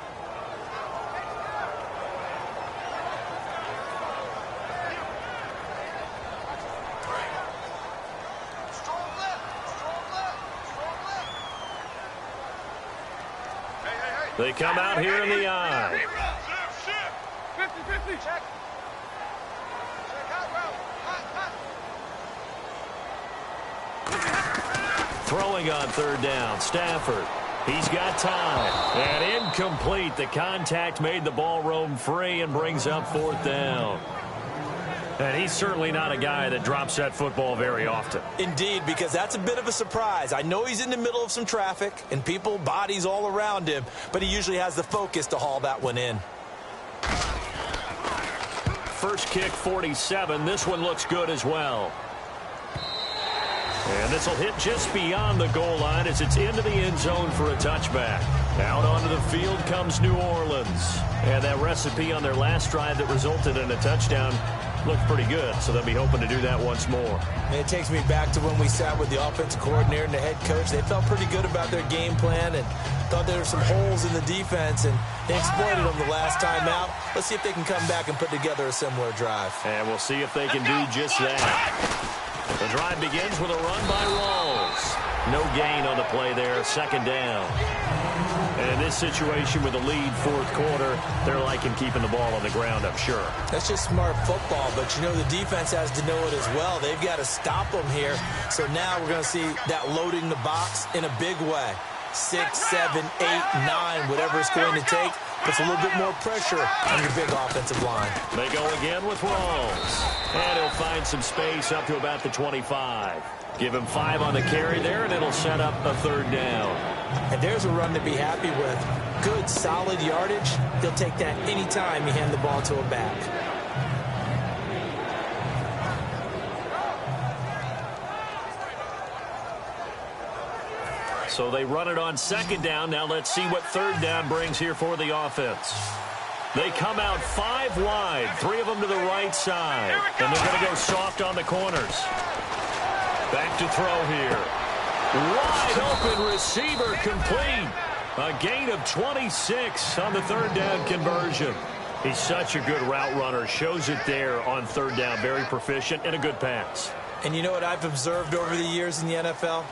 They come out here in the eye. 50-50. Check. Throwing on third down. Stafford. He's got time. And incomplete. The contact made the ball roam free and brings up fourth down. And he's certainly not a guy that drops that football very often. Indeed, because that's a bit of a surprise. I know he's in the middle of some traffic and people, bodies all around him, but he usually has the focus to haul that one in. First kick, 47. This one looks good as well. And this will hit just beyond the goal line as it's into the end zone for a touchback. Out onto the field comes New Orleans. And that recipe on their last drive that resulted in a touchdown looked pretty good, so they'll be hoping to do that once more. And it takes me back to when we sat with the offensive coordinator and the head coach. They felt pretty good about their game plan and thought there were some holes in the defense, and they exploited them the last time out. Let's see if they can come back and put together a similar drive. And we'll see if they can do just that. The drive begins with a run by Rawls. No gain on the play there, second down. And in this situation with the lead fourth quarter, they're liking keeping the ball on the ground, I'm sure. That's just smart football, but you know the defense has to know it as well. They've got to stop them here. So now we're going to see that loading the box in a big way. 6, 7, 8, 9, whatever it's going to take, puts a little bit more pressure on your big offensive line. They go again with Rawls. And he'll find some space up to about the 25. Give him 5 on the carry there, and it'll set up a third down. And there's a run to be happy with. Good, solid yardage. He'll take that anytime you hand the ball to a back. So they run it on second down. Now let's see what third down brings here for the offense. They come out 5 wide, 3 of them to the right side. And they're going to go soft on the corners. Back to throw here. Wide open receiver complete. A gain of 26 on the third down conversion. He's such a good route runner. Shows it there on third down. Very proficient and a good pass. And you know what I've observed over the years in the NFL?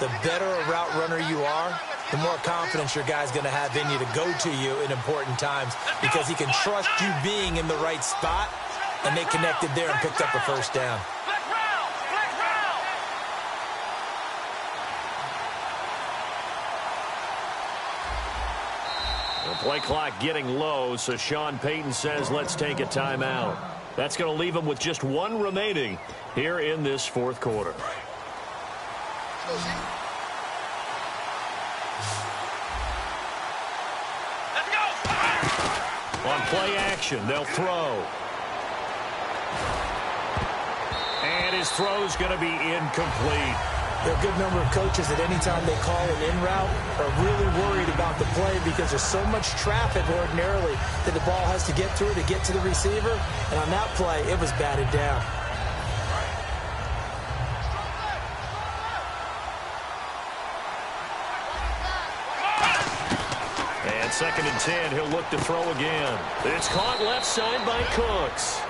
The better a route runner you are, the more confidence your guy's going to have in you to go to you in important times because he can trust you being in the right spot, and they connected there and picked up a first down. The play clock getting low, so Sean Payton says let's take a timeout. That's going to leave him with just one remaining here in this fourth quarter. On play action, they'll throw. And his throw's going to be incomplete. There are a good number of coaches that any time they call an in route are really worried about the play because there's so much traffic ordinarily that the ball has to get through to get to the receiver. And on that play, it was batted down. And 2nd and 10, he'll look to throw again. It's caught left side by Cooks.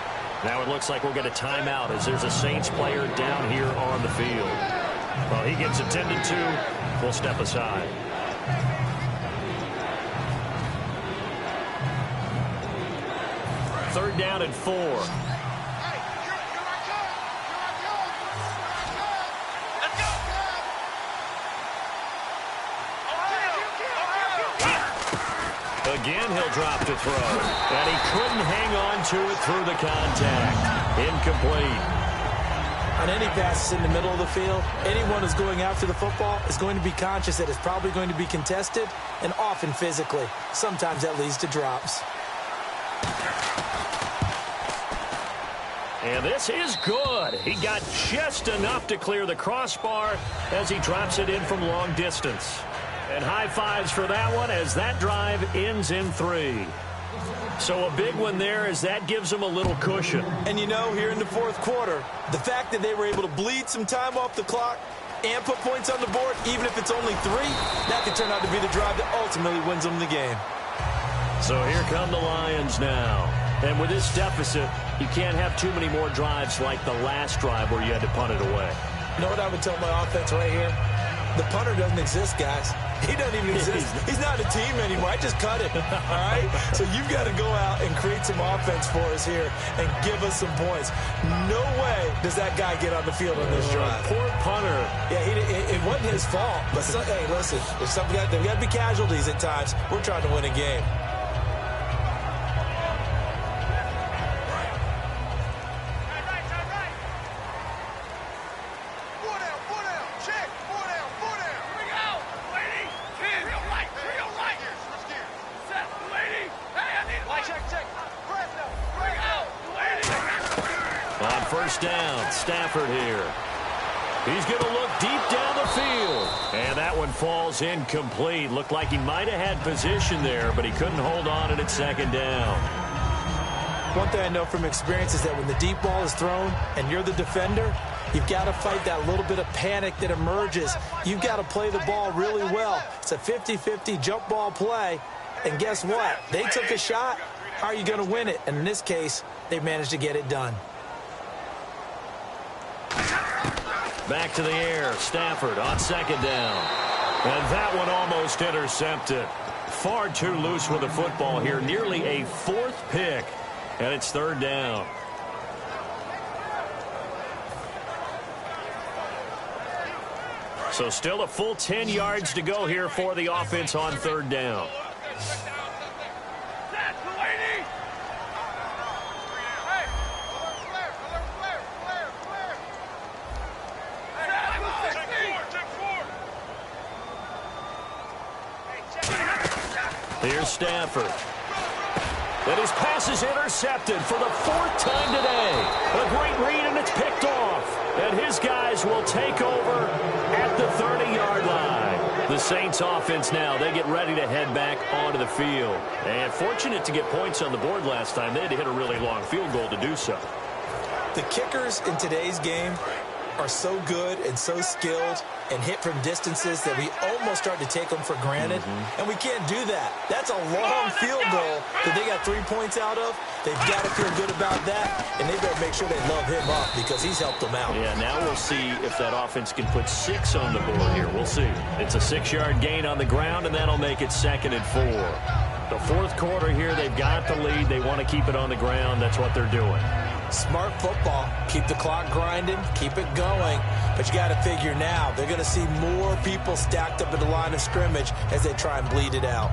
Now it looks like we'll get a timeout as there's a Saints player down here on the field. Well, he gets attended to. We'll step aside. Third down and 4. Again, he'll drop to throw. And he couldn't hang on to it through the contact. Incomplete. On any passes in the middle of the field, anyone who's going after the football is going to be conscious that it's probably going to be contested and often physically. Sometimes that leads to drops. And this is good. He got just enough to clear the crossbar as he drops it in from long distance. And high fives for that one as that drive ends in 3. So a big one there as that gives them a little cushion. And you know, here in the fourth quarter, the fact that they were able to bleed some time off the clock and put points on the board, even if it's only 3, that could turn out to be the drive that ultimately wins them the game. So here come the Lions now. And with this deficit, you can't have too many more drives like the last drive where you had to punt it away. You know what I would tell my offense right here? The punter doesn't exist, guys. He doesn't even exist. He's not a team anymore. I just cut it, all right? So you've got to go out and create some offense for us here and give us some points. No way does that guy get on the field on this drive. Poor punter. Yeah, it wasn't his fault. But, hey, listen, there's there got to be casualties at times. We're trying to win a game. First down, Stafford here. He's going to look deep down the field. And that one falls incomplete. Looked like he might have had position there, but he couldn't hold on at 2nd down. One thing I know from experience is that when the deep ball is thrown and you're the defender, you've got to fight that little bit of panic that emerges. You've got to play the ball really well. It's a 50-50 jump ball play. And guess what? They took a shot. How are you going to win it? And in this case, they managed to get it done. Back to the air, Stafford on 2nd down. And that one almost intercepted. Far too loose with the football here. Nearly a 4th pick. And it's 3rd down. So still a full 10 yards to go here for the offense on 3rd down. Here's Stafford. And his pass is intercepted for the 4th time today. A great read, and it's picked off. And his guys will take over at the 30-yard line. The Saints offense now, they get ready to head back onto the field. And fortunate to get points on the board last time. They had to hit a really long field goal to do so. The kickers in today's game are so good and so skilled and hit from distances that we almost start to take them for granted, and we can't do that. That's a long field goal that they got 3 points out of. They've got to feel good about that, and they better make sure they love him up because he's helped them out. Yeah, now we'll see if that offense can put 6 on the board here. We'll see. It's a 6-yard gain on the ground, and that'll make it 2nd and 4. The fourth quarter here, they've got the lead. They want to keep it on the ground. That's what they're doing. Smart football. Keep the clock grinding. Keep it going. But you got to figure now, they're going to see more people stacked up at the line of scrimmage as they try and bleed it out.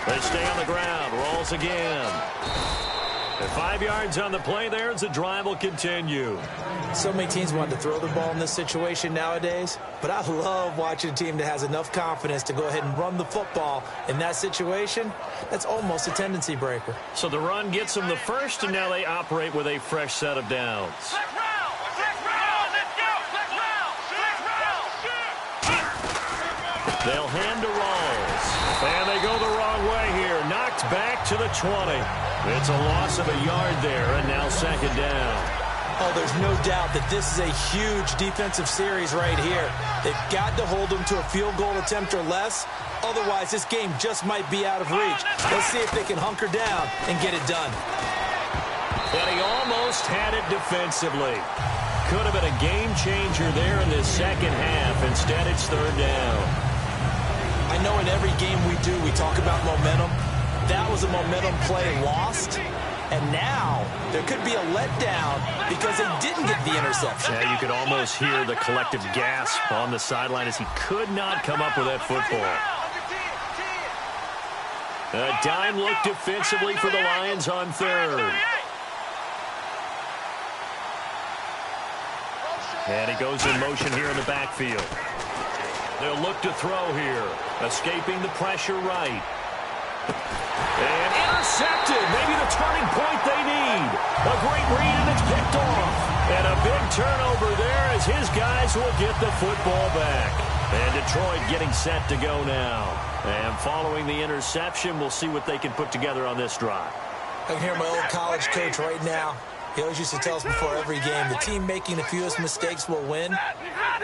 They stay on the ground. Rolls again. And 5 yards on the play there as the drive will continue. So many teams want to throw the ball in this situation nowadays, but I love watching a team that has enough confidence to go ahead and run the football. In that situation, that's almost a tendency breaker. So the run gets them the first, and now they operate with a fresh set of downs. They'll hand to Rawls. And they go the wrong way here. Knocked back to the 20. It's a loss of a yard there, and now 2nd down. Oh, there's no doubt that this is a huge defensive series right here. They've got to hold them to a field goal attempt or less. Otherwise, this game just might be out of reach. Let's see if they can hunker down and get it done. And he almost had it defensively. Could have been a game changer there in this second half. Instead, it's 3rd down. I know in every game we do, we talk about momentum. That was a momentum play lost. And now there could be a letdown because they didn't get the interception. Yeah, you could almost hear the collective gasp on the sideline as he could not come up with that football. A dime look defensively for the Lions on 3rd. And he goes in motion here in the backfield. They'll look to throw here. Escaping the pressure right. And intercepted. Maybe the turning point they need. A great read, and it's picked off. And a big turnover there as his guys will get the football back. And Detroit getting set to go now. And following the interception, we'll see what they can put together on this drive. I can hear my old college coach right now. He always used to tell us before every game, the team making the fewest mistakes will win.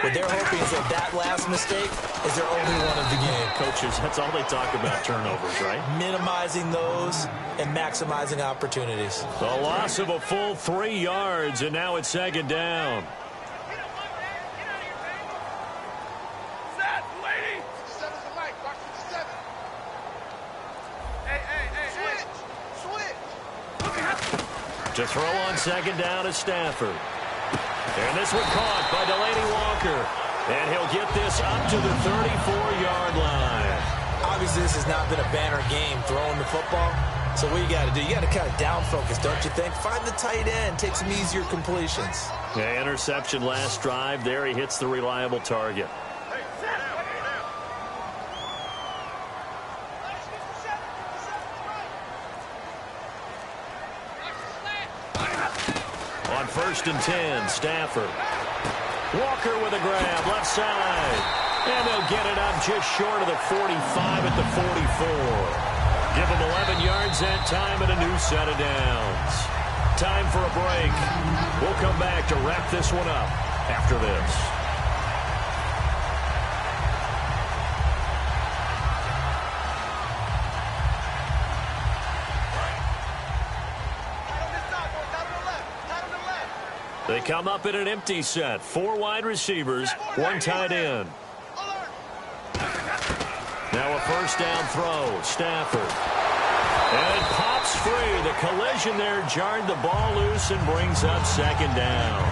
What they're hoping is that last mistake is their only one of the game. Coaches, that's all they talk about, turnovers, right? Minimizing those and maximizing opportunities. The loss of a full 3 yards, and now it's 2nd down. To throw on 2nd down is Stafford. And this one caught by Delaney Walker. And he'll get this up to the 34-yard line. Obviously, this has not been a banner game throwing the football. So what you got to do, you got to kind of down focus, don't you think? Find the tight end, take some easier completions. Yeah, interception last drive. There he hits the reliable target. On 1st and 10, Stafford. Walker with a grab, left side. And they'll get it up just short of the 45 at the 44. Give them 11 yards that time and a new set of downs. Time for a break. We'll come back to wrap this one up after this. They come up in an empty set. 4 wide receivers, 1 tight end. Now a 1st down throw. Stafford. And it pops free. The collision there jarred the ball loose and brings up 2nd down.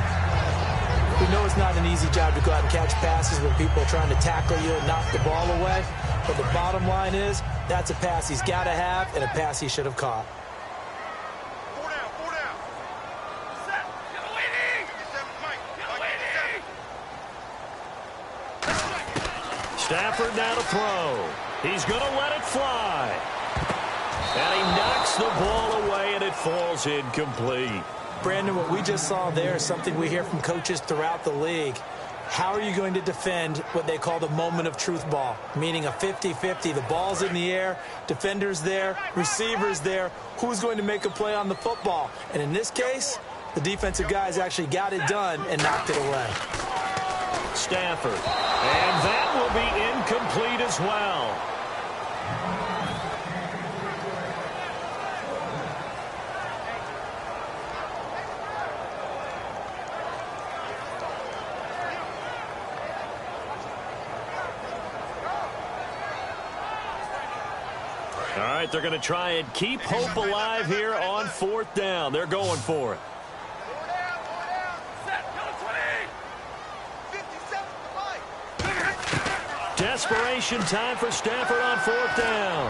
We know it's not an easy job to go out and catch passes when people are trying to tackle you and knock the ball away. But the bottom line is, that's a pass he's got to have and a pass he should have caught. Stafford now to throw. He's going to let it fly. And he knocks the ball away, and it falls incomplete. Brandon, what we just saw there is something we hear from coaches throughout the league. How are you going to defend what they call the moment of truth ball, meaning a 50-50? The ball's in the air, defender's there, receiver's there. Who's going to make a play on the football? And in this case, the defensive guys actually got it done and knocked it away. Stafford. And that will be incomplete as well. All right, they're going to try and keep hope alive here on 4th down. They're going for it. Desperation time for Stafford on 4th down.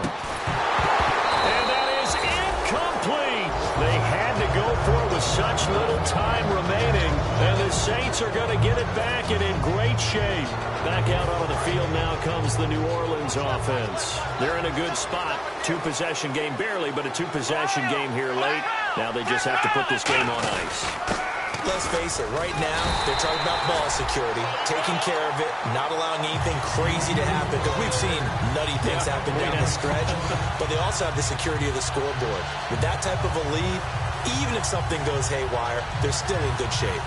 And that is incomplete. They had to go for it with such little time remaining. And the Saints are going to get it back and in great shape. Back out onto the field now comes the New Orleans offense. They're in a good spot. 2-possession game, barely, but a 2-possession game here late. Now they just have to put this game on ice. Let's face it, right now, they're talking about ball security, taking care of it, not allowing anything crazy to happen, because we've seen nutty things happen down the stretch, but they also have the security of the scoreboard. With that type of a lead, even if something goes haywire, they're still in good shape.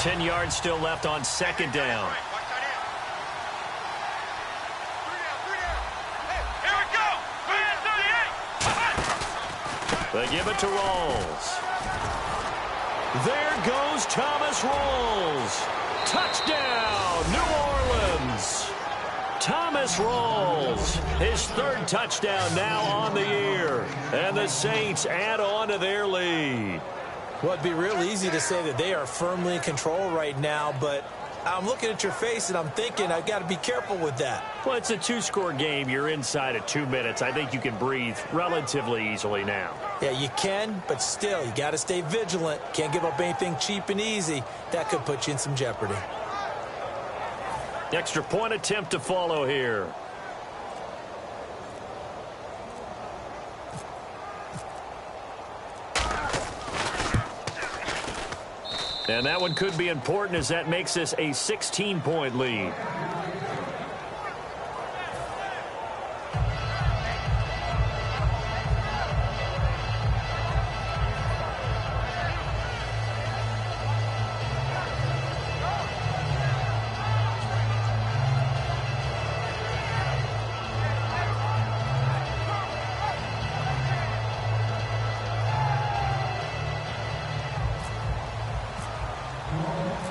Ten yards still left on 2nd down. They give it to Rawls. There goes Thomas Rawls. Touchdown, New Orleans. Thomas Rawls, his 3rd touchdown now on the year. And the Saints add on to their lead. Well, it'd be real easy to say that they are firmly in control right now, but I'm looking at your face and I'm thinking I've got to be careful with that. Well, it's a 2-score game. You're inside of 2 minutes. I think you can breathe relatively easily now. Yeah, you can, but still, you got to stay vigilant. Can't give up anything cheap and easy. That could put you in some jeopardy. Extra point attempt to follow here. And that one could be important as that makes this a 16-point lead.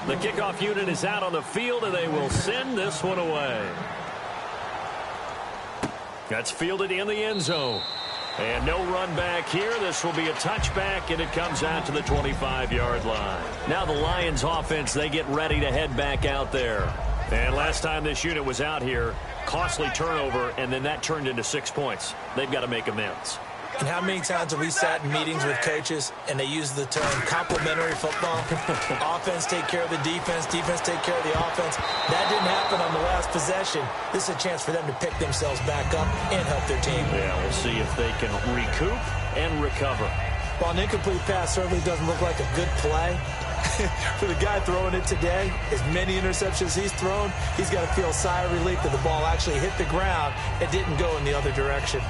The kickoff unit is out on the field, and they will send this one away. That's fielded in the end zone. And no run back here. This will be a touchback, and it comes out to the 25-yard line. Now the Lions offense, they get ready to head back out there. And last time this unit was out here, costly turnover, and then that turned into 6 points. They've got to make amends. And how many times have we sat in meetings with coaches and they use the term complementary football? Offense take care of the defense, defense take care of the offense. That didn't happen on the last possession. This is a chance for them to pick themselves back up and help their team. Yeah, we'll see if they can recoup and recover. While an incomplete pass certainly doesn't look like a good play, for the guy throwing it today, as many interceptions he's thrown, he's got to feel a sigh of relief that the ball actually hit the ground and didn't go in the other direction.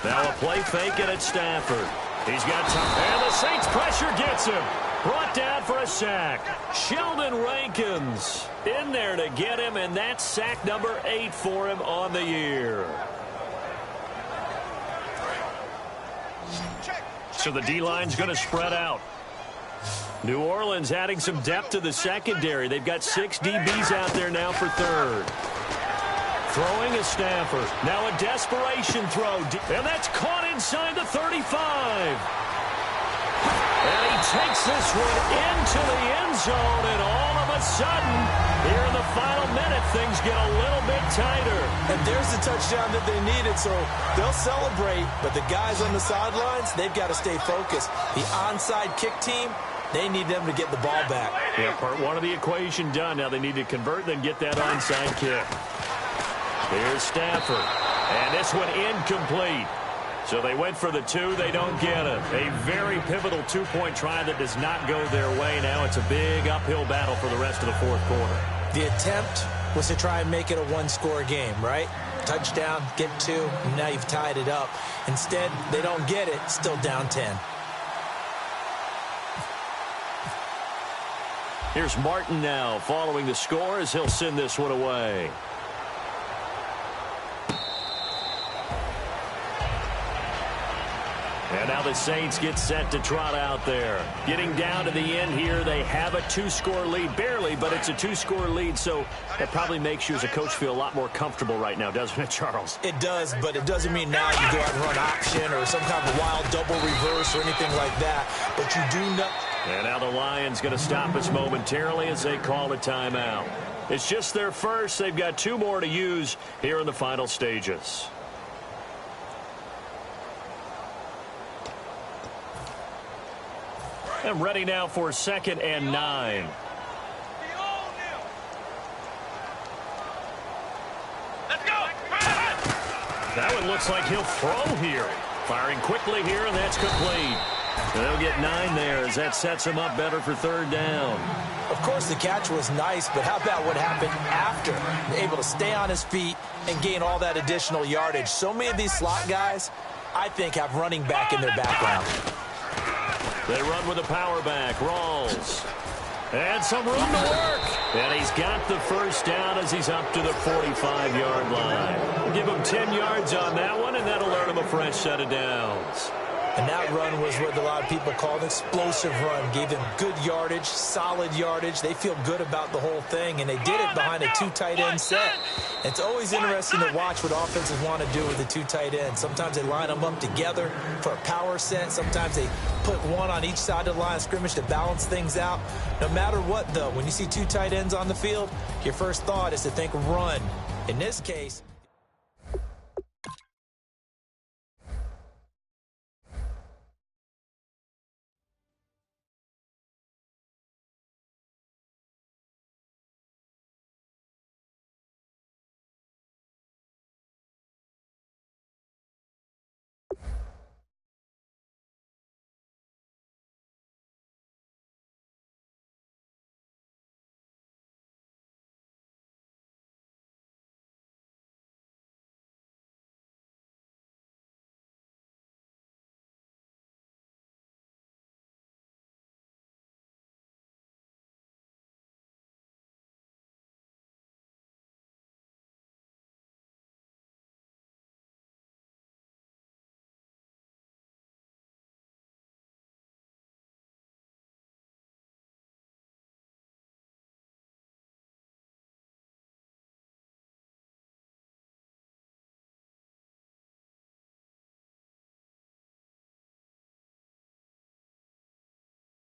Now a play fake it at Stafford. He's got time. And the Saints pressure gets him. Brought down for a sack. Sheldon Rankins in there to get him, and that's sack number 8 for him on the year. So the D-line's going to spread out. New Orleans adding some depth to the secondary. They've got 6 DBs out there now for third. Throwing is Stafford. Now a desperation throw. And that's caught inside the 35. And he takes this one into the end zone, and all of a sudden, here in the final minute, things get a little bit tighter. And there's the touchdown that they needed, so they'll celebrate, but the guys on the sidelines, they've got to stay focused. The onside kick team, they need them to get the ball back. Yeah, part one of the equation done. Now they need to convert, then get that onside kick. Here's Stafford, and this one incomplete. So they went for the two. They don't get it. A very pivotal two-point try that does not go their way. Now it's a big uphill battle for the rest of the fourth quarter. The attempt was to try and make it a one-score game, right? Touchdown, get two, and now you've tied it up. Instead, they don't get it, still down 10. Here's Martin now following the score as he'll send this one away. And now the Saints get set to trot out there. Getting down to the end here, they have a two-score lead. Barely, but it's a two-score lead, so that probably makes you as a coach feel a lot more comfortable right now, doesn't it, Charles? It does, but it doesn't mean now you go out and run option or some kind of wild double reverse or anything like that. But you do know. And now the Lions going to stop us momentarily as they call a timeout. It's just their first. They've got two more to use here in the final stages. And ready now for 2nd and 9. Let's go. That one looks like he'll throw here. Firing quickly here, and that's complete. They'll get 9 there as that sets him up better for 3rd down. Of course, the catch was nice, but how about what happened after? Able to stay on his feet and gain all that additional yardage. So many of these slot guys, I think, have running back in their background. They run with a power back. Rawls. And some room to work. And he's got the first down as he's up to the 45-yard line. We'll give him 10 yards on that one, and that'll earn him a fresh set of downs. And that run was what a lot of people call an explosive run. Gave them good yardage, solid yardage. They feel good about the whole thing, and they did it behind a 2 tight end set. It's always interesting to watch what offenses want to do with the 2 tight ends. Sometimes they line them up together for a power set. Sometimes they put one on each side of the line of scrimmage to balance things out. No matter what, though, when you see 2 tight ends on the field, your first thought is to think run. In this case,